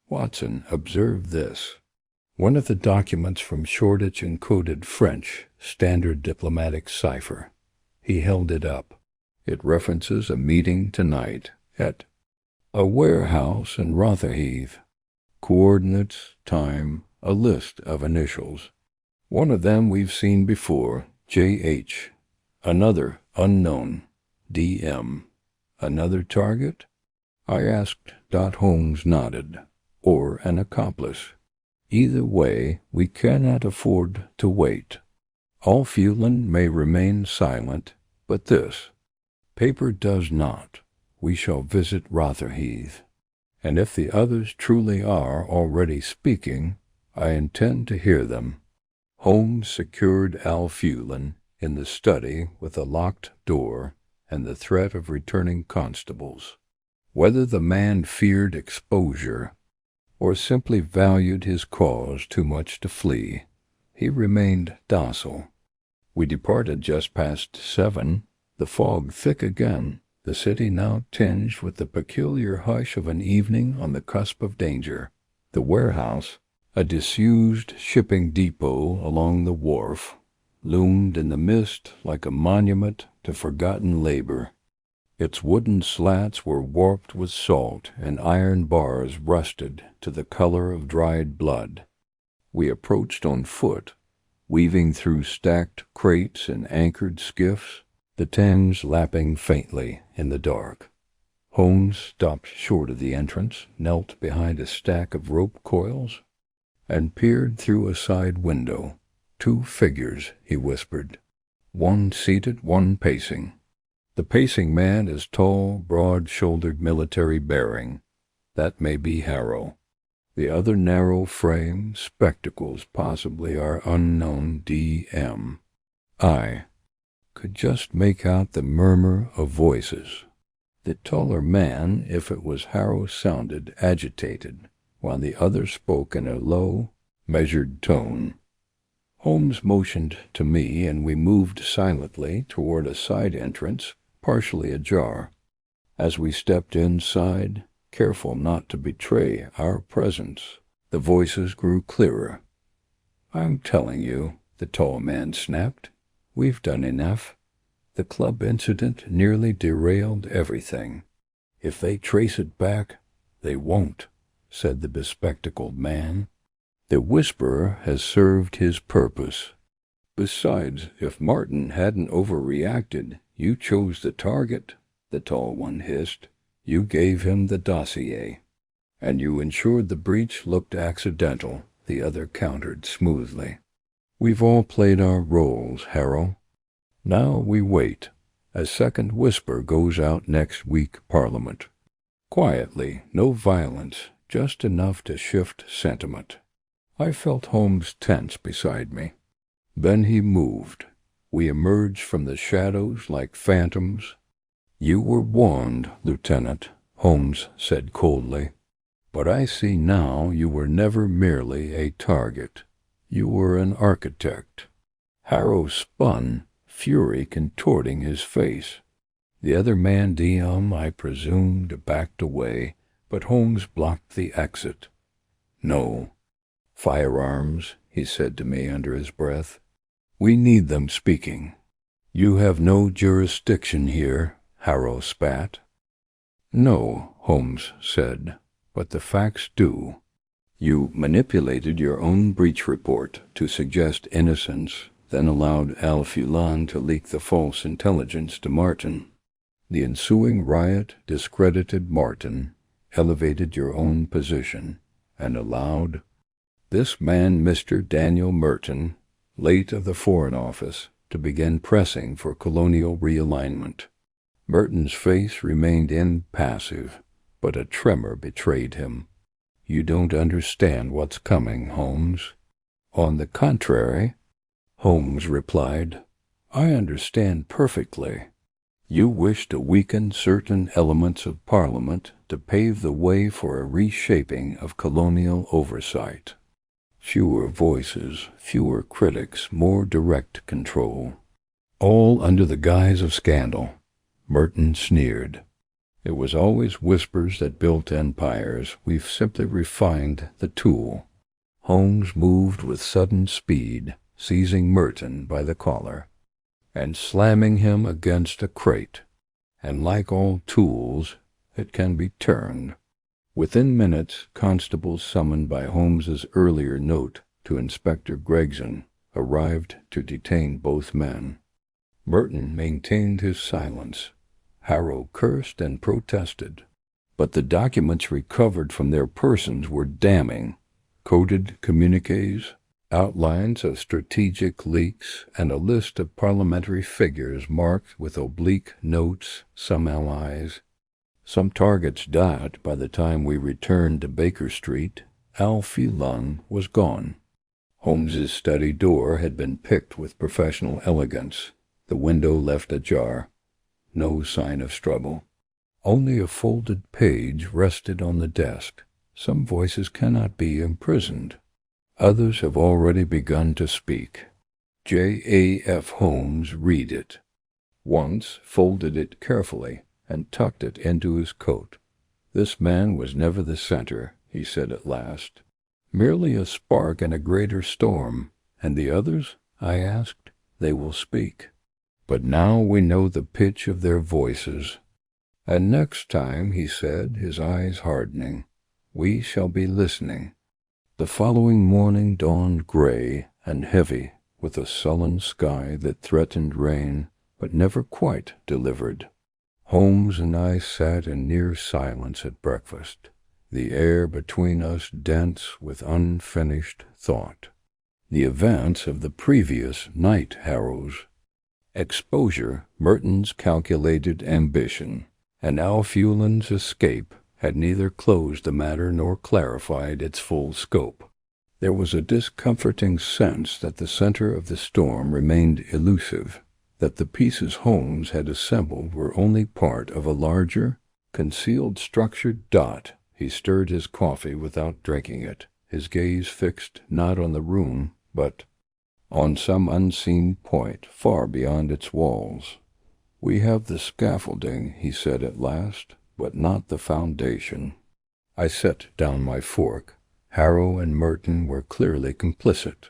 Watson, observe this. One of the documents from Shoreditch encoded French, standard diplomatic cipher. He held it up. It references a meeting tonight at a warehouse in Rotherhithe. Coordinates, time, a list of initials. One of them we've seen before, J.H. Another, unknown, D.M. Another target? I asked. Holmes nodded. Or an accomplice. Either way, we cannot afford to wait. All Fewland may remain silent, but this paper does not. We shall visit Rotherhithe. And if the others truly are already speaking, I intend to hear them. Holmes secured Al Fewland in the study with a locked door and the threat of returning constables. Whether the man feared exposure or simply valued his cause too much to flee, he remained docile. We departed just past 7, the fog thick again, the city now tinged with the peculiar hush of an evening on the cusp of danger. The warehouse, a disused shipping depot along the wharf, loomed in the mist like a monument to forgotten labor. Its wooden slats were warped with salt, and iron bars rusted to the color of dried blood. We approached on foot, weaving through stacked crates and anchored skiffs, the Thames lapping faintly in the dark. Holmes stopped short of the entrance, knelt behind a stack of rope coils, and peered through a side window. 2 figures, he whispered. One seated, one pacing. The pacing man is tall, broad-shouldered military bearing. That may be Harrow. The other narrow frame, spectacles, possibly our unknown D.M. I could just make out the murmur of voices. The taller man, if it was Harrow, sounded agitated, while the other spoke in a low, measured tone. Holmes motioned to me, and we moved silently toward a side entrance, partially ajar. As we stepped inside, careful not to betray our presence, the voices grew clearer. "I'm telling you," the tall man snapped, "we've done enough. The club incident nearly derailed everything. If they trace it back, they won't," said the bespectacled man. "The whisperer has served his purpose. Besides, if Martin hadn't overreacted, you chose the target," the tall one hissed. "You gave him the dossier." "And you ensured the breach looked accidental," the other countered smoothly. "We've all played our roles, Harrow. Now we wait. A second whisper goes out next week, Parliament. Quietly, no violence, just enough to shift sentiment." I felt Holmes tense beside me. Then he moved. We emerged from the shadows like phantoms. "You were warned, Lieutenant," Holmes said coldly. "But I see now you were never merely a target. You were an architect." Harrow spun, fury contorting his face. The other man, D.M., I presumed, backed away, but Holmes blocked the exit. "No. Firearms," he said to me under his breath. "We need them speaking." "You have no jurisdiction here," Harrow spat. "No," Holmes said, "but the facts do. You manipulated your own breach report to suggest innocence, then allowed Al Fewland to leak the false intelligence to Martin. The ensuing riot discredited Martin, elevated your own position, and allowed this man, Mr. Daniel Merton, late of the Foreign Office, to begin pressing for colonial realignment." Merton's face remained impassive, but a tremor betrayed him. "You don't understand what's coming, Holmes." On the contrary, Holmes replied, I understand perfectly. You wish to weaken certain elements of Parliament to pave the way for a reshaping of colonial oversight. Fewer voices, fewer critics, more direct control. All under the guise of scandal. Merton sneered. It was always whispers that built empires. We've simply refined the tool. Holmes moved with sudden speed, seizing Merton by the collar, and slamming him against a crate. And like all tools, it can be turned. Within minutes, constables summoned by Holmes's earlier note to Inspector Gregson arrived to detain both men. Merton maintained his silence. Harrow cursed and protested, but the documents recovered from their persons were damning. Coded communiques, outlines of strategic leaks, and a list of parliamentary figures marked with oblique notes, some allies. Some targets died by the time we returned to Baker Street. Alfie Lunn was gone. Holmes's study door had been picked with professional elegance, the window left ajar. No sign of struggle. Only a folded page rested on the desk. Some voices cannot be imprisoned. Others have already begun to speak. J.A.F. Holmes read it. Once folded it carefully and tucked it into his coat. This man was never the center, he said at last. Merely a spark in a greater storm. And the others? I asked. They will speak. But now we know the pitch of their voices. And next time, he said, his eyes hardening, we shall be listening. The following morning dawned gray and heavy, with a sullen sky that threatened rain, but never quite delivered. Holmes and I sat in near silence at breakfast, the air between us dense with unfinished thought. The events of the previous night harrows. Exposure, Merton's calculated ambition, and Alfulen's escape had neither closed the matter nor clarified its full scope. There was a discomforting sense that the center of the storm remained elusive, that the pieces Holmes had assembled were only part of a larger, concealed structured dot. He stirred his coffee without drinking it, his gaze fixed not on the room, but on some unseen point far beyond its walls. We have the scaffolding, he said at last, but not the foundation. I set down my fork. Harrow and Merton were clearly complicit.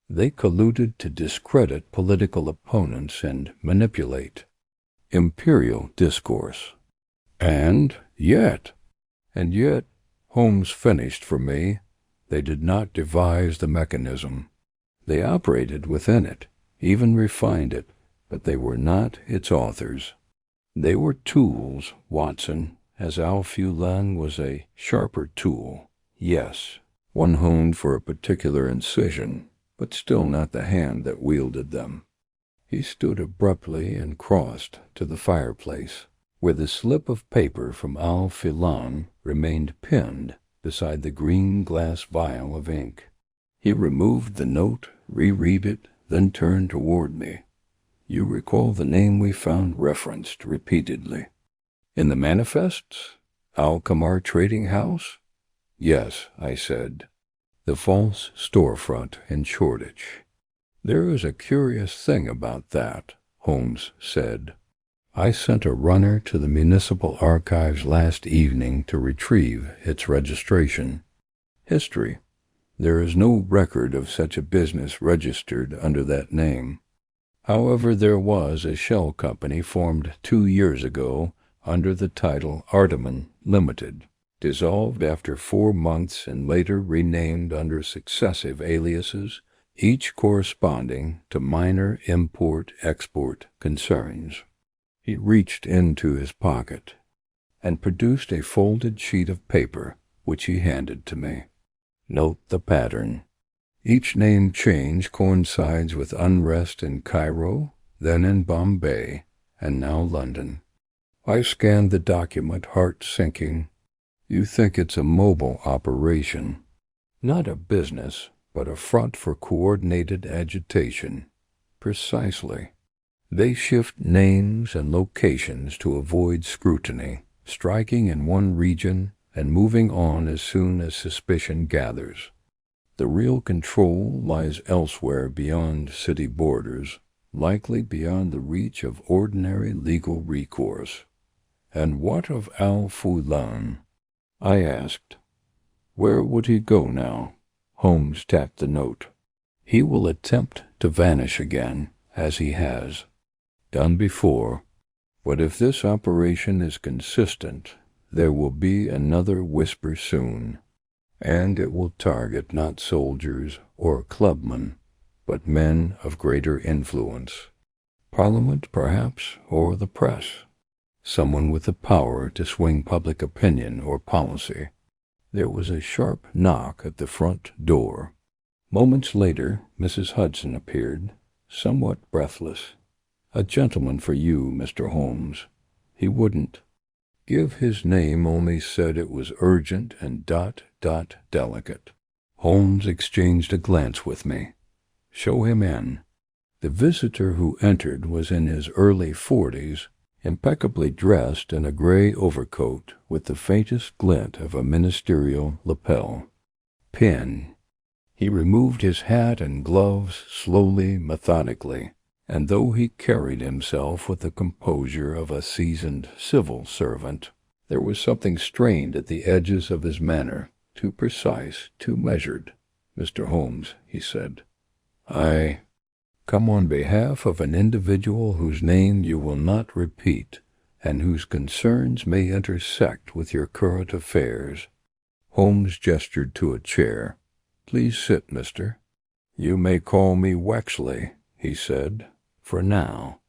They colluded to discredit political opponents and manipulate imperial discourse. And yet, Holmes finished for me, they did not devise the mechanism. They operated within it, even refined it, but they were not its authors. They were tools, Watson, as Alfulen was a sharper tool. Yes, one honed for a particular incision, but still not the hand that wielded them. He stood abruptly and crossed to the fireplace, where the slip of paper from Alfulen remained pinned beside the green glass vial of ink. He removed the note, reread it, then turned toward me. You recall the name we found referenced repeatedly. In the manifests? Alkmaar Trading House? Yes, I said. The false storefront in Shoreditch. There is a curious thing about that, Holmes said. I sent a runner to the municipal archives last evening to retrieve its registration. History. There is no record of such a business registered under that name. However, there was a shell company formed 2 years ago under the title Arteman Limited, dissolved after 4 months and later renamed under successive aliases, each corresponding to minor import-export concerns. He reached into his pocket and produced a folded sheet of paper, which he handed to me. Note the pattern. Each name change coincides with unrest in Cairo, then in Bombay, and now London. I scanned the document, heart sinking. You think it's a mobile operation. Not a business, but a front for coordinated agitation. Precisely. They shift names and locations to avoid scrutiny, striking in one region and moving on as soon as suspicion gathers. The real control lies elsewhere beyond city borders, likely beyond the reach of ordinary legal recourse. And what of Al-Fulan? I asked. Where would he go now? Holmes tapped the note. He will attempt to vanish again, as he has done before. But if this operation is consistent, there will be another whisper soon, and it will target not soldiers or clubmen, but men of greater influence. Parliament, perhaps, or the press. Someone with the power to swing public opinion or policy. There was a sharp knock at the front door. Moments later, Mrs. Hudson appeared, somewhat breathless. "A gentleman for you, Mr. Holmes." He wouldn't give his name, only said it was urgent and delicate. Holmes exchanged a glance with me. "Show him in." The visitor who entered was in his early 40s, impeccably dressed in a gray overcoat with the faintest glint of a ministerial lapel. Pin. He removed his hat and gloves slowly, methodically, and though he carried himself with the composure of a seasoned civil servant, there was something strained at the edges of his manner, too precise, too measured. "Mr. Holmes," he said, "I come on behalf of an individual whose name you will not repeat, and whose concerns may intersect with your current affairs." Holmes gestured to a chair. "Please sit, mister." "You may call me Wexley," he said, "for now.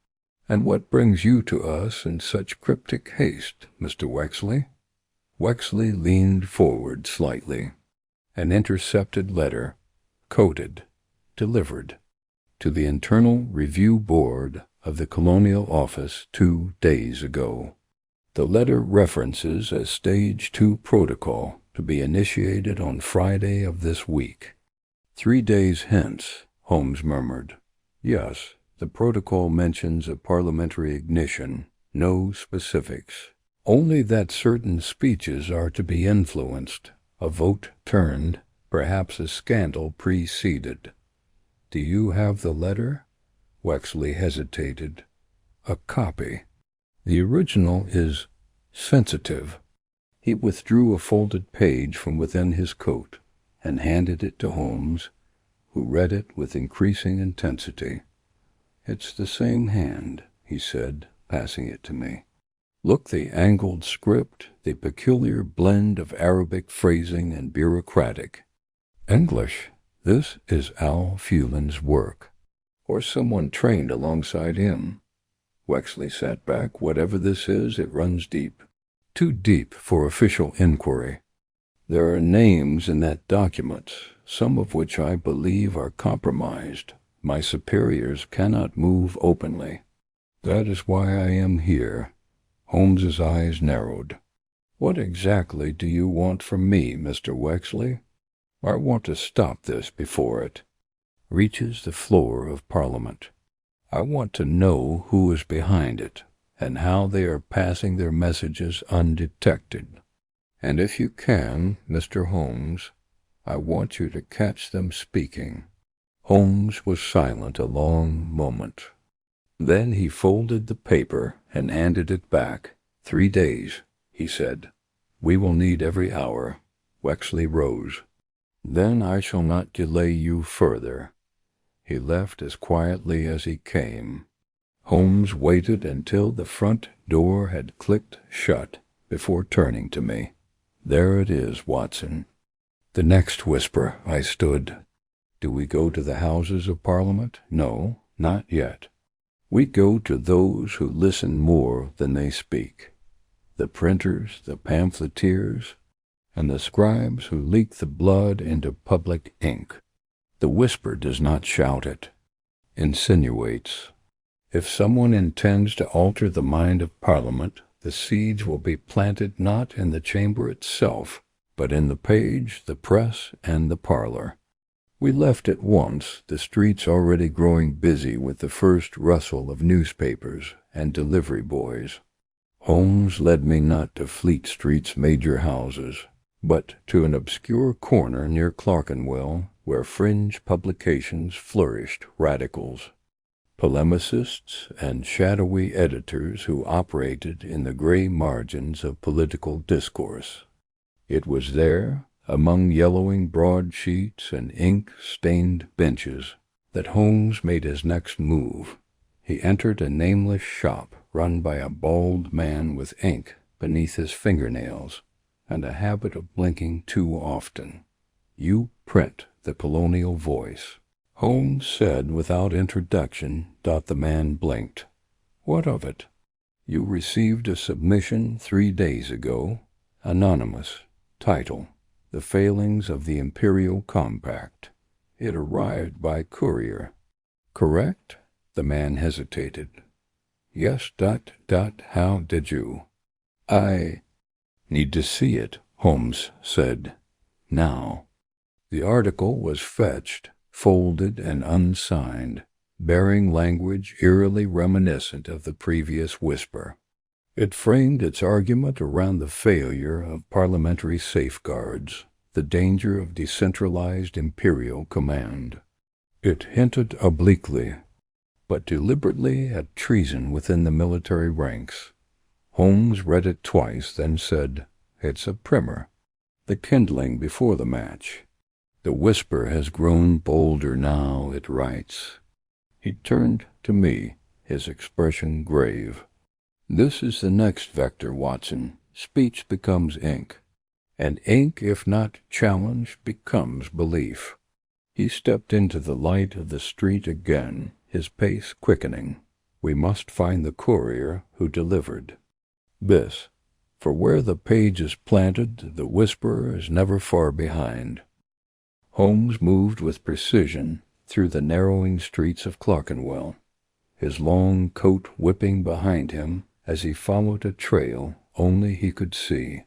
And what brings you to us in such cryptic haste, Mr. Wexley?" Wexley leaned forward slightly. "An intercepted letter, coded, delivered, to the Internal Review Board of the Colonial Office 2 days ago. The letter references a Stage 2 protocol to be initiated on Friday of this week." "3 days hence," Holmes murmured. "Yes, the protocol mentions a parliamentary ignition, no specifics. Only that certain speeches are to be influenced, a vote turned, perhaps a scandal preceded. Do you have the letter?" Wexley hesitated. "A copy. The original is sensitive." He withdrew a folded page from within his coat and handed it to Holmes, who read it with increasing intensity. "It's the same hand," he said, passing it to me. "Look, the angled script, the peculiar blend of Arabic phrasing and bureaucratic. English. This is Al-Fulan's work, or someone trained alongside him." Wexley sat back. "Whatever this is, it runs deep. Too deep for official inquiry. There are names in that document, some of which I believe are compromised. My superiors cannot move openly. That is why I am here." Holmes's eyes narrowed. "What exactly do you want from me, Mr. Wexley?" "I want to stop this before it reaches the floor of Parliament. I want to know who is behind it, and how they are passing their messages undetected. And if you can, Mr. Holmes, I want you to catch them speaking." Holmes was silent a long moment. Then he folded the paper and handed it back. 3 days, he said. "We will need every hour." Wexley rose. "Then I shall not delay you further." He left as quietly as he came. Holmes waited until the front door had clicked shut before turning to me. "There it is, Watson." The next whisper. I stood. "Do we go to the Houses of Parliament? No, not yet. We go to those who listen more than they speak. The printers, the pamphleteers, and the scribes who leak the blood into public ink. The whisper does not shout it, insinuates. If someone intends to alter the mind of Parliament, the seeds will be planted not in the chamber itself, but in the page, the press, and the parlor. We left at once, the streets already growing busy with the first rustle of newspapers and delivery boys. Holmes led me not to Fleet Street's major houses, but to an obscure corner near Clerkenwell, where fringe publications flourished radicals, polemicists, and shadowy editors who operated in the gray margins of political discourse. It was there, among yellowing broadsheets and ink-stained benches, that Holmes made his next move. He entered a nameless shop run by a bald man with ink beneath his fingernails and a habit of blinking too often. "You print the colonial voice," Holmes said without introduction. The man blinked. "What of it?" "You received a submission 3 days ago. Anonymous. Title: The Failings of the Imperial Compact. It arrived by courier." "Correct?" The man hesitated. "Yes, how did you?" "I need to see it," Holmes said. "Now." The article was fetched, folded and unsigned, bearing language eerily reminiscent of the previous whisper. It framed its argument around the failure of parliamentary safeguards, the danger of decentralized imperial command. It hinted obliquely, but deliberately, at treason within the military ranks. Holmes read it twice, then said, "It's a primer. The kindling before the match. The whisper has grown bolder now, it writes." He turned to me, his expression grave. "This is the next vector, Watson. Speech becomes ink. And ink, if not challenged, becomes belief." He stepped into the light of the street again, his pace quickening. "We must find the courier who delivered this, for where the page is planted, the whisperer is never far behind." Holmes moved with precision through the narrowing streets of Clerkenwell, his long coat whipping behind him as he followed a trail only he could see.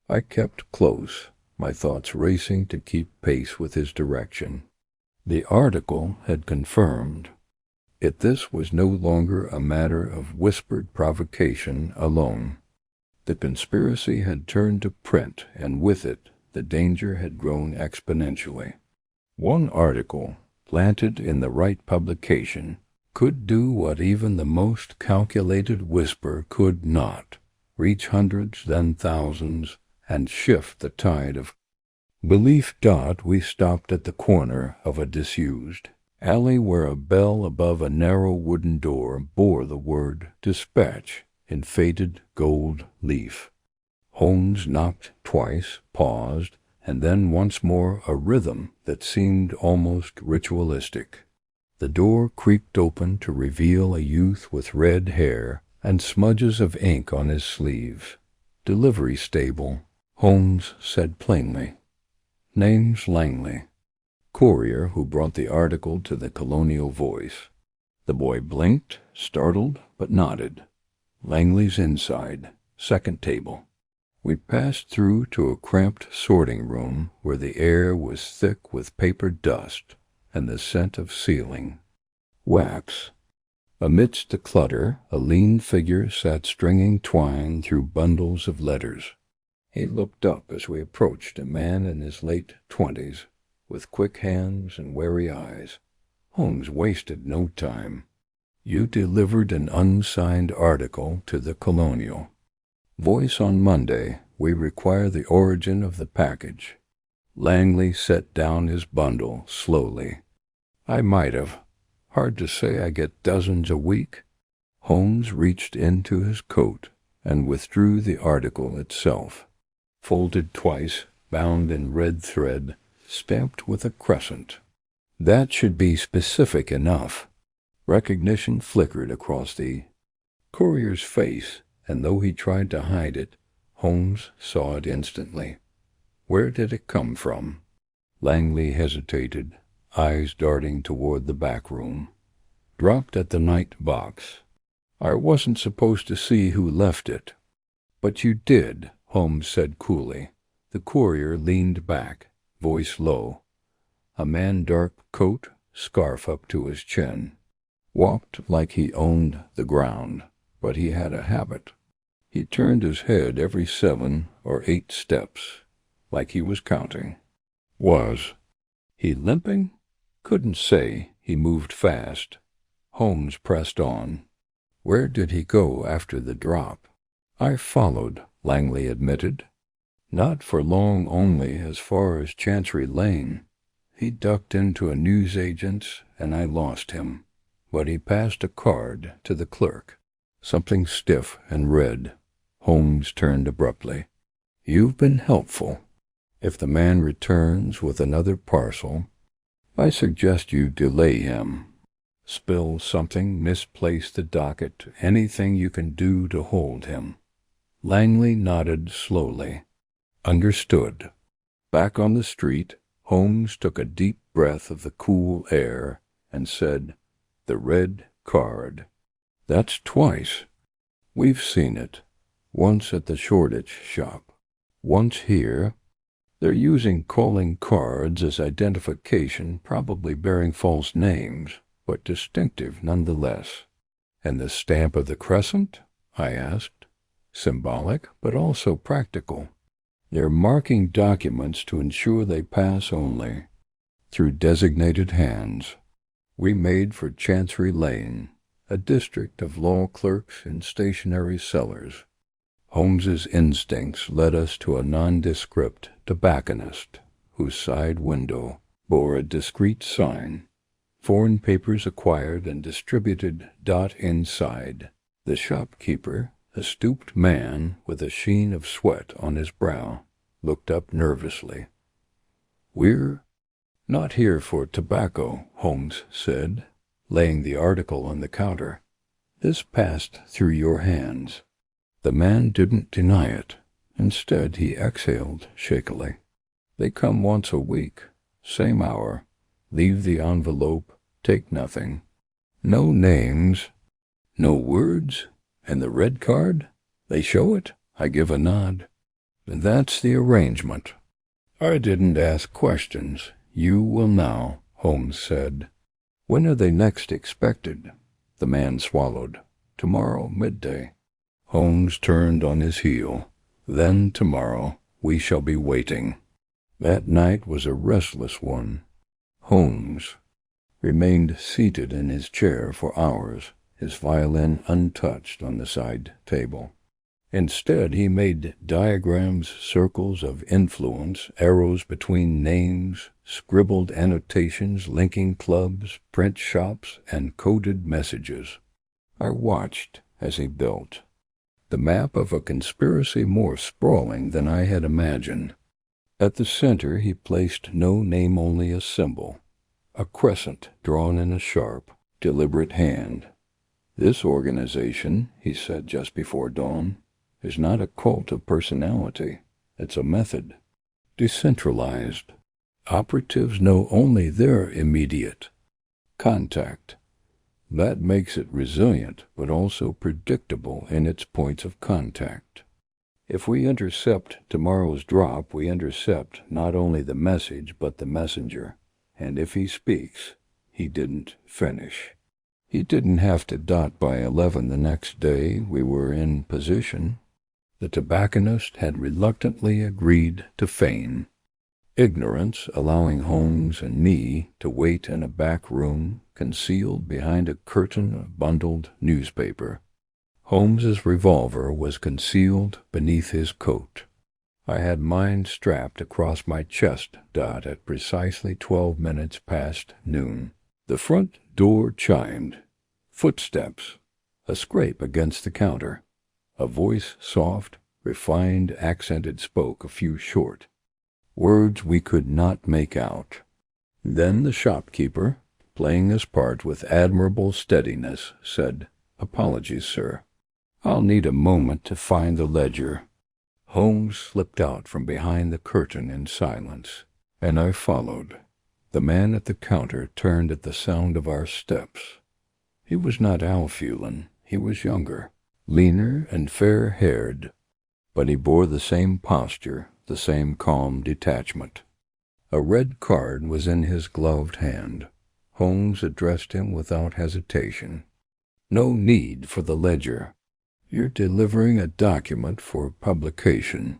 I kept close, my thoughts racing to keep pace with his direction. The article had confirmed. This was no longer a matter of whispered provocation alone. The conspiracy had turned to print, and with it the danger had grown exponentially. One article, planted in the right publication, could do what even the most calculated whisper could not: reach hundreds, then thousands, and shift the tide of belief. We stopped at the corner of a disused alley where a bell above a narrow wooden door bore the word "Dispatch" in faded gold leaf. Holmes knocked twice, paused, and then once more a rhythm that seemed almost ritualistic. The door creaked open to reveal a youth with red hair and smudges of ink on his sleeves. "Delivery stable," Holmes said plainly. "Name's Langley." Courier who brought the article to the Colonial Voice. The boy blinked, startled, but nodded. "Langley's inside, second table." We passed through to a cramped sorting room where the air was thick with paper dust and the scent of sealing wax. Amidst the clutter, a lean figure sat stringing twine through bundles of letters. He looked up as we approached, a man in his late 20s, with quick hands and wary eyes. Holmes wasted no time. "You delivered an unsigned article to the Colonial. Voice on Monday. We require the origin of the package." Langley set down his bundle slowly. "I might have. Hard to say I get dozens a week." Holmes reached into his coat and withdrew the article itself, folded twice, bound in red thread, stamped with a crescent. That should be specific enough. Recognition flickered across the courier's face, and though he tried to hide it, Holmes saw it instantly. "Where did it come from?" Langley hesitated, eyes darting toward the back room. "Dropped at the night box. I wasn't supposed to see who left it." "But you did," Holmes said coolly. The courier leaned back, voice low. A man, dark coat, scarf up to his chin. Walked like he owned the ground, but he had a habit. He turned his head every 7 or 8 steps, like he was counting. Was he limping? Couldn't say. He moved fast. Holmes pressed on. Where did he go after the drop? I followed, Langley admitted. Not for long only, as far as Chancery Lane. He ducked into a newsagent's, and I lost him. But he passed a card to the clerk, something stiff and red. Holmes turned abruptly. You've been helpful. If the man returns with another parcel, I suggest you delay him. Spill something, misplace the docket, anything you can do to hold him. Langley nodded slowly. Understood. Back on the street, Holmes took a deep breath of the cool air and said, The red card. That's twice. We've seen it. Once at the Shoreditch shop. Once here. They're using calling cards as identification, probably bearing false names, but distinctive nonetheless. And the stamp of the crescent? I asked. Symbolic, but also practical. They're marking documents to ensure they pass only through designated hands. We made for Chancery Lane, a district of law clerks and stationery sellers. Holmes's instincts led us to a nondescript tobacconist whose side window bore a discreet sign, Foreign papers acquired and distributed. Inside. The shopkeeper, a stooped man with a sheen of sweat on his brow, looked up nervously. We're not here for tobacco, Holmes said, laying the article on the counter. This passed through your hands. The man didn't deny it. Instead, he exhaled shakily. They come once a week, same hour. Leave the envelope, take nothing. No names, no words, and the red card? They show it? I give a nod. That's the arrangement. I didn't ask questions. You will now, Holmes said. When are they next expected? The man swallowed. Tomorrow, midday. Holmes turned on his heel. Then tomorrow we shall be waiting. That night was a restless one. Holmes remained seated in his chair for hours, his violin untouched on the side table. Instead, he made diagrams, circles of influence, arrows between names, scribbled annotations linking clubs, print shops, and coded messages. I watched as he built the map of a conspiracy more sprawling than I had imagined. At the center he placed no name, only a symbol, a crescent drawn in a sharp, deliberate hand. This organization, he said just before dawn, is not a cult of personality. It's a method. Decentralized. Operatives know only their immediate contact. That makes it resilient, but also predictable in its points of contact. If we intercept tomorrow's drop, we intercept not only the message, but the messenger. And if he speaks, he didn't finish. He didn't have to dot by 11 the next day. We were in position. The tobacconist had reluctantly agreed to feign ignorance, allowing Holmes and me to wait in a back room, concealed behind a curtain of bundled newspaper. Holmes's revolver was concealed beneath his coat. I had mine strapped across my chest. At precisely 12 minutes past noon. The front door chimed. Footsteps. A scrape against the counter. A voice, soft, refined, accented, spoke a few short words we could not make out. Then the shopkeeper, playing his part with admirable steadiness, said, Apologies, sir. I'll need a moment to find the ledger. Holmes slipped out from behind the curtain in silence, and I followed. The man at the counter turned at the sound of our steps. He was not Alfulan. He was younger, leaner and fair-haired, but he bore the same posture, the same calm detachment. A red card was in his gloved hand. Holmes addressed him without hesitation. "No need for the ledger. You're delivering a document for publication.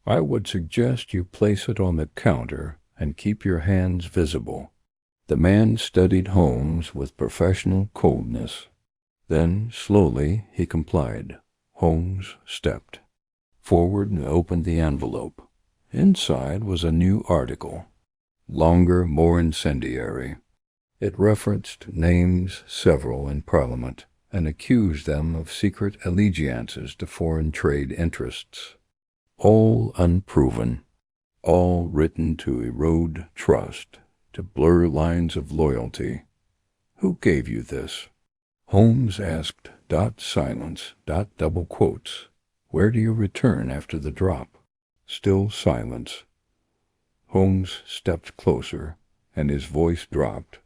I would suggest you place it on the counter and keep your hands visible." The man studied Holmes with professional coldness. Then, slowly, he complied. Holmes stepped forward and opened the envelope. Inside was a new article, longer, more incendiary. It referenced names several in Parliament and accused them of secret allegiances to foreign trade interests. All unproven, all written to erode trust, to blur lines of loyalty. "Who gave you this?" Holmes asked. Silence. Double quotes. "Where do you return after the drop?" Still silence. Holmes stepped closer, and his voice dropped.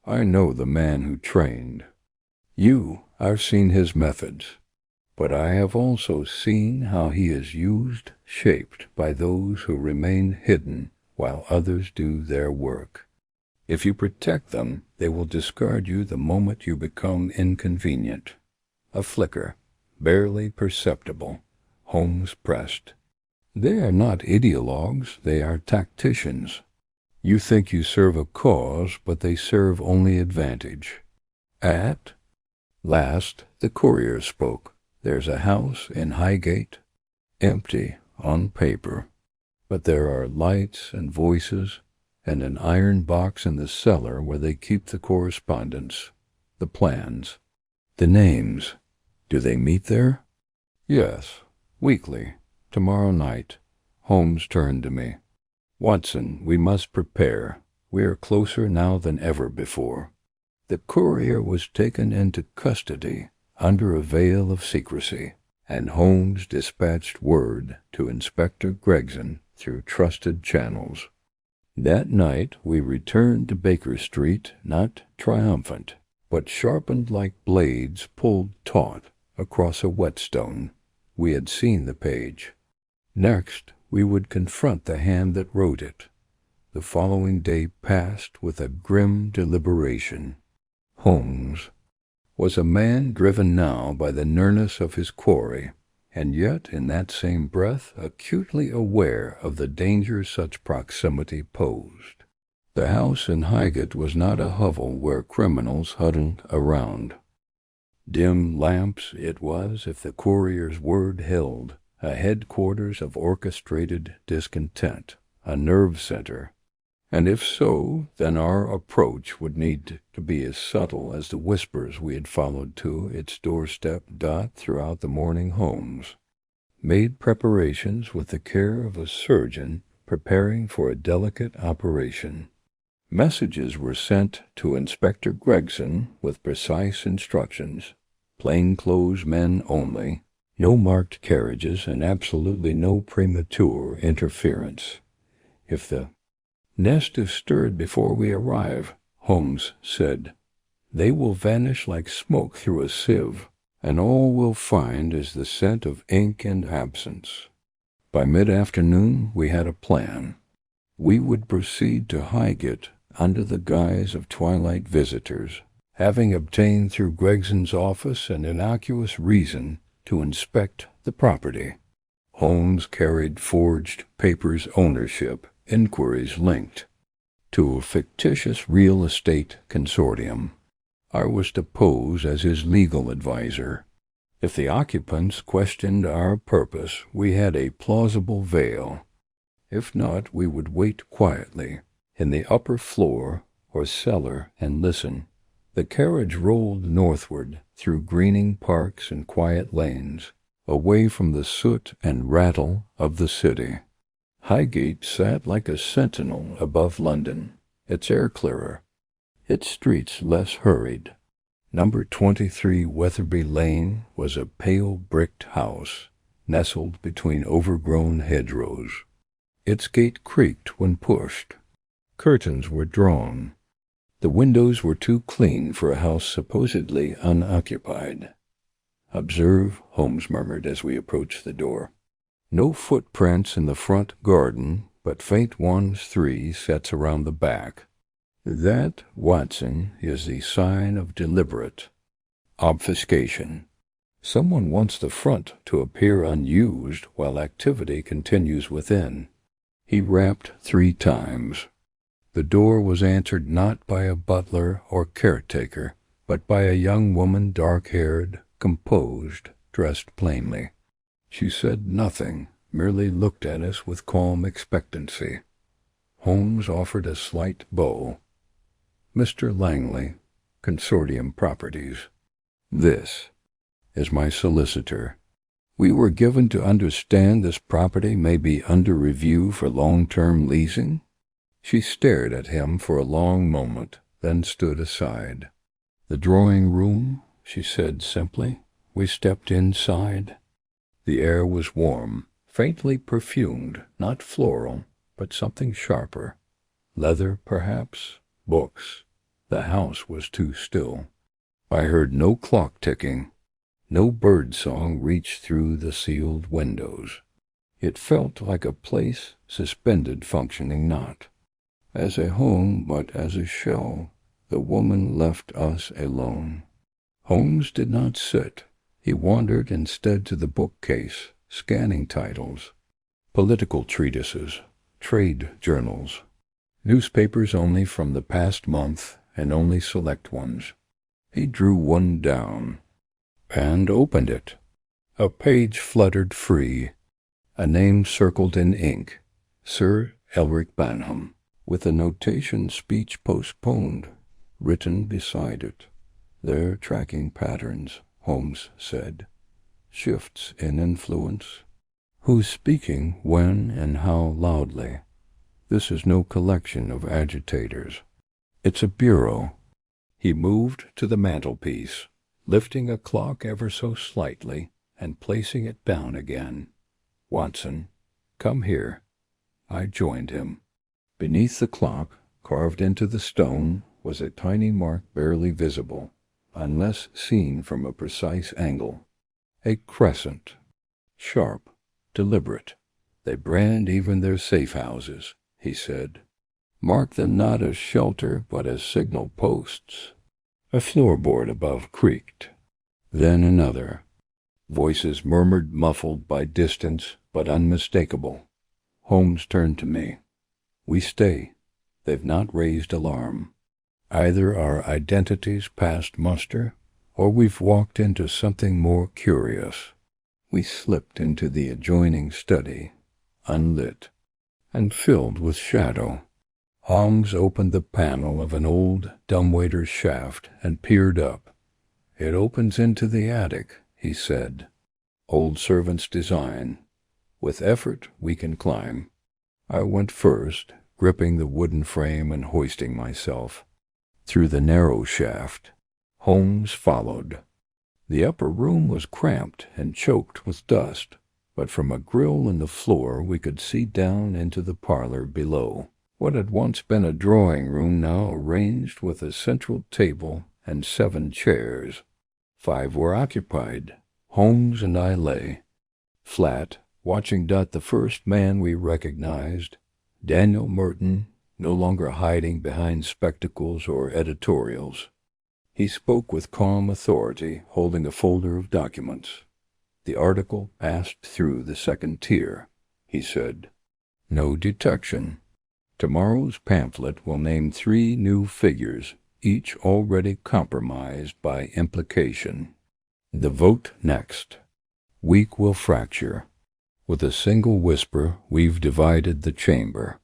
"I know the man who trained. I've seen his methods. But I have also seen how he is used, shaped by those who remain hidden while others do their work. If you protect them, they will discard you the moment you become inconvenient." A flicker, barely perceptible. Holmes pressed. "They are not ideologues, they are tacticians. You think you serve a cause, but they serve only advantage." At last the courier spoke. "There's a house in Highgate, empty on paper, but there are lights and voices, and an iron box in the cellar where they keep the correspondence, the plans, the names. Do they meet there?" "Yes, weekly, tomorrow night." Holmes turned to me. "Watson, we must prepare. We are closer now than ever before." The courier was taken into custody under a veil of secrecy, and Holmes dispatched word to Inspector Gregson through trusted channels. That night we returned to Baker Street, not triumphant, but sharpened like blades pulled taut across a whetstone. We had seen the page. Next, we would confront the hand that wrote it. The following day passed with a grim deliberation. Holmes was a man driven now by the nearness of his quarry, and yet in that same breath acutely aware of the danger such proximity posed. The house in Highgate was not a hovel where criminals huddled around. Dim lamps it was, if the courier's word held, a headquarters of orchestrated discontent, a nerve center. And if so, then our approach would need to be as subtle as the whispers we had followed to its doorstep. Throughout the morning Holmes made preparations with the care of a surgeon preparing for a delicate operation. Messages were sent to Inspector Gregson with precise instructions. Plainclothes men only, no marked carriages, and absolutely no premature interference. "If the nest is stirred before we arrive," Holmes said, "they will vanish like smoke through a sieve, and all we'll find is the scent of ink and absence." By mid-afternoon we had a plan. We would proceed to Highgate under the guise of twilight visitors, having obtained through Gregson's office an innocuous reason to inspect the property. Holmes carried forged papers ownership, inquiries linked to a fictitious real estate consortium. I was to pose as his legal adviser. If the occupants questioned our purpose, we had a plausible veil. If not, we would wait quietly in the upper floor or cellar and listen. The carriage rolled northward through greening parks and quiet lanes, away from the soot and rattle of the city. Highgate sat like a sentinel above London, its air clearer, its streets less hurried. Number 23 Wetherby Lane was a pale bricked house, nestled between overgrown hedgerows. Its gate creaked when pushed. Curtains were drawn. The windows were too clean for a house supposedly unoccupied. "Observe," Holmes murmured as we approached the door. "No footprints in the front garden, but faint ones 3 sets around the back. That, Watson, is the sign of deliberate obfuscation. Someone wants the front to appear unused while activity continues within. He rapped 3 times. The door was answered not by a butler or caretaker, but by a young woman, dark-haired, composed, dressed plainly. She said nothing, merely looked at us with calm expectancy. Holmes offered a slight bow. "Mr. Langley, Consortium Properties. This is my solicitor. We were given to understand this property may be under review for long-term leasing." She stared at him for a long moment, then stood aside. "The drawing-room," she said simply. We stepped inside. The air was warm, faintly perfumed, not floral, but something sharper. Leather, perhaps, books. The house was too still. I heard no clock ticking. No bird song reached through the sealed windows. It felt like a place suspended, functioning not as a home, but as a shell. The woman left us alone. Holmes did not sit. He wandered instead to the bookcase, scanning titles, political treatises, trade journals, newspapers only from the past month, and only select ones. He drew one down and opened it. A page fluttered free, a name circled in ink, Sir Elric Banham, with a notation "speech postponed" written beside it. "They're tracking patterns," Holmes said. "Shifts in influence. Who's speaking, when, and how loudly. This is no collection of agitators. It's a bureau." He moved to the mantelpiece, lifting a clock ever so slightly and placing it down again. "Watson, come here." I joined him. Beneath the clock, carved into the stone, was a tiny mark barely visible, unless seen from a precise angle. A crescent. Sharp, deliberate. "They brand even their safe houses," he said. "Mark them not as shelter, but as signal posts." A floorboard above creaked. Then another. Voices murmured, muffled by distance, but unmistakable. Holmes turned to me. "We stay. They've not raised alarm. Either our identities passed muster, or we've walked into something more curious." We slipped into the adjoining study, unlit, and filled with shadow. Holmes opened the panel of an old dumbwaiter's shaft and peered up. "It opens into the attic," he said. "Old servant's design. With effort we can climb." I went first, gripping the wooden frame and hoisting myself. Through the narrow shaft, Holmes followed. The upper room was cramped and choked with dust, but from a grill in the floor we could see down into the parlor below. What had once been a drawing-room now arranged with a central table and 7 chairs. 5 were occupied. Holmes and I lay, flat, watching the first man we recognized, Daniel Merton, no longer hiding behind spectacles or editorials. He spoke with calm authority, holding a folder of documents. "The article passed through the 2nd tier," he said. "No deduction. Tomorrow's pamphlet will name 3 new figures, each already compromised by implication. The vote next. Weak will fracture. With a single whisper we've divided the chamber."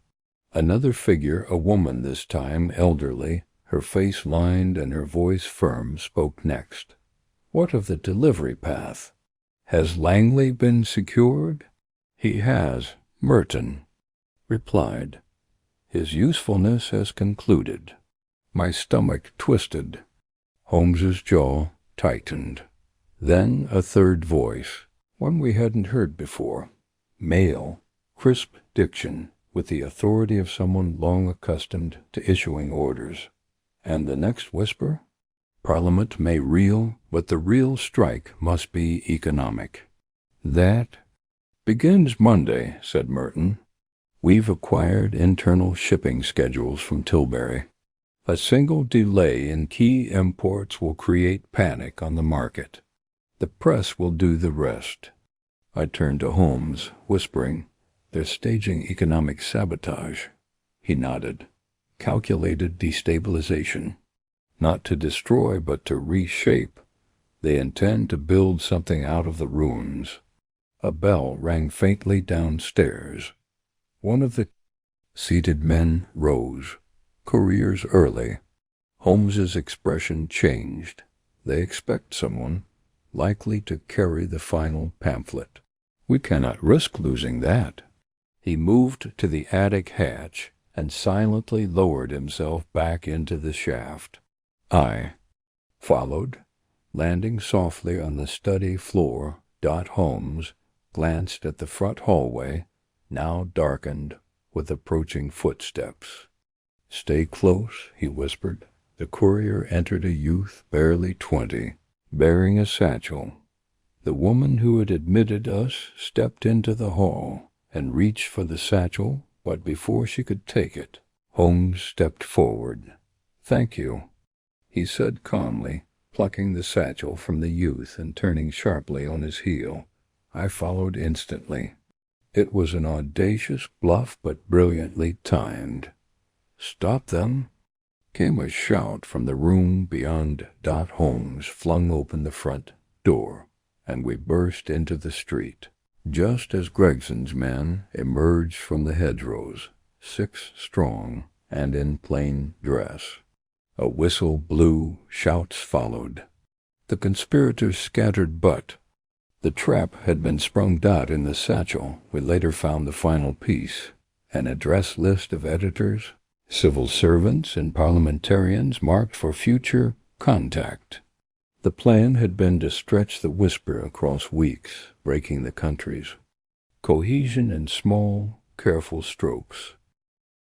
Another figure, a woman this time, elderly, her face lined and her voice firm, spoke next. "What of the delivery path? Has Langley been secured?" "He has," Merton replied. "His usefulness has concluded." My stomach twisted. Holmes's jaw tightened. Then a third voice, one we hadn't heard before. Male, crisp diction, with the authority of someone long accustomed to issuing orders. And the next whisper? "Parliament may reel, but the real strike must be economic." "That begins Monday," said Merton. We've acquired internal shipping schedules from Tilbury. A single delay in key imports will create panic on the market. The press will do the rest. I turned to Holmes, whispering, "They're staging economic sabotage." He nodded. "Calculated destabilization. Not to destroy, but to reshape. They intend to build something out of the ruins." A bell rang faintly downstairs. One of the seated men rose. "Couriers early." Holmes's expression changed. "They expect someone, likely to carry the final pamphlet. We cannot risk losing that." He moved to the attic hatch and silently lowered himself back into the shaft. I followed. Landing softly on the study floor, Holmes glanced at the front hallway, now darkened with approaching footsteps. "Stay close," he whispered. The courier entered a youth barely 20, bearing a satchel. The woman who had admitted us stepped into the hall and reached for the satchel, but before she could take it, Holmes stepped forward. "Thank you," he said calmly, plucking the satchel from the youth and turning sharply on his heel. I followed instantly. It was an audacious bluff, but brilliantly timed. "Stop them!" came a shout from the room beyond. Holmes flung open the front door, and we burst into the street. Just as Gregson's men emerged from the hedgerows, 6 strong and in plain dress. A whistle blew, shouts followed. The conspirators scattered, but the trap had been sprung. In the satchel, we later found the final piece, an address list of editors, civil servants, and parliamentarians marked for future contact. The plan had been to stretch the whisper across weeks, breaking the countries. Cohesion in small, careful strokes.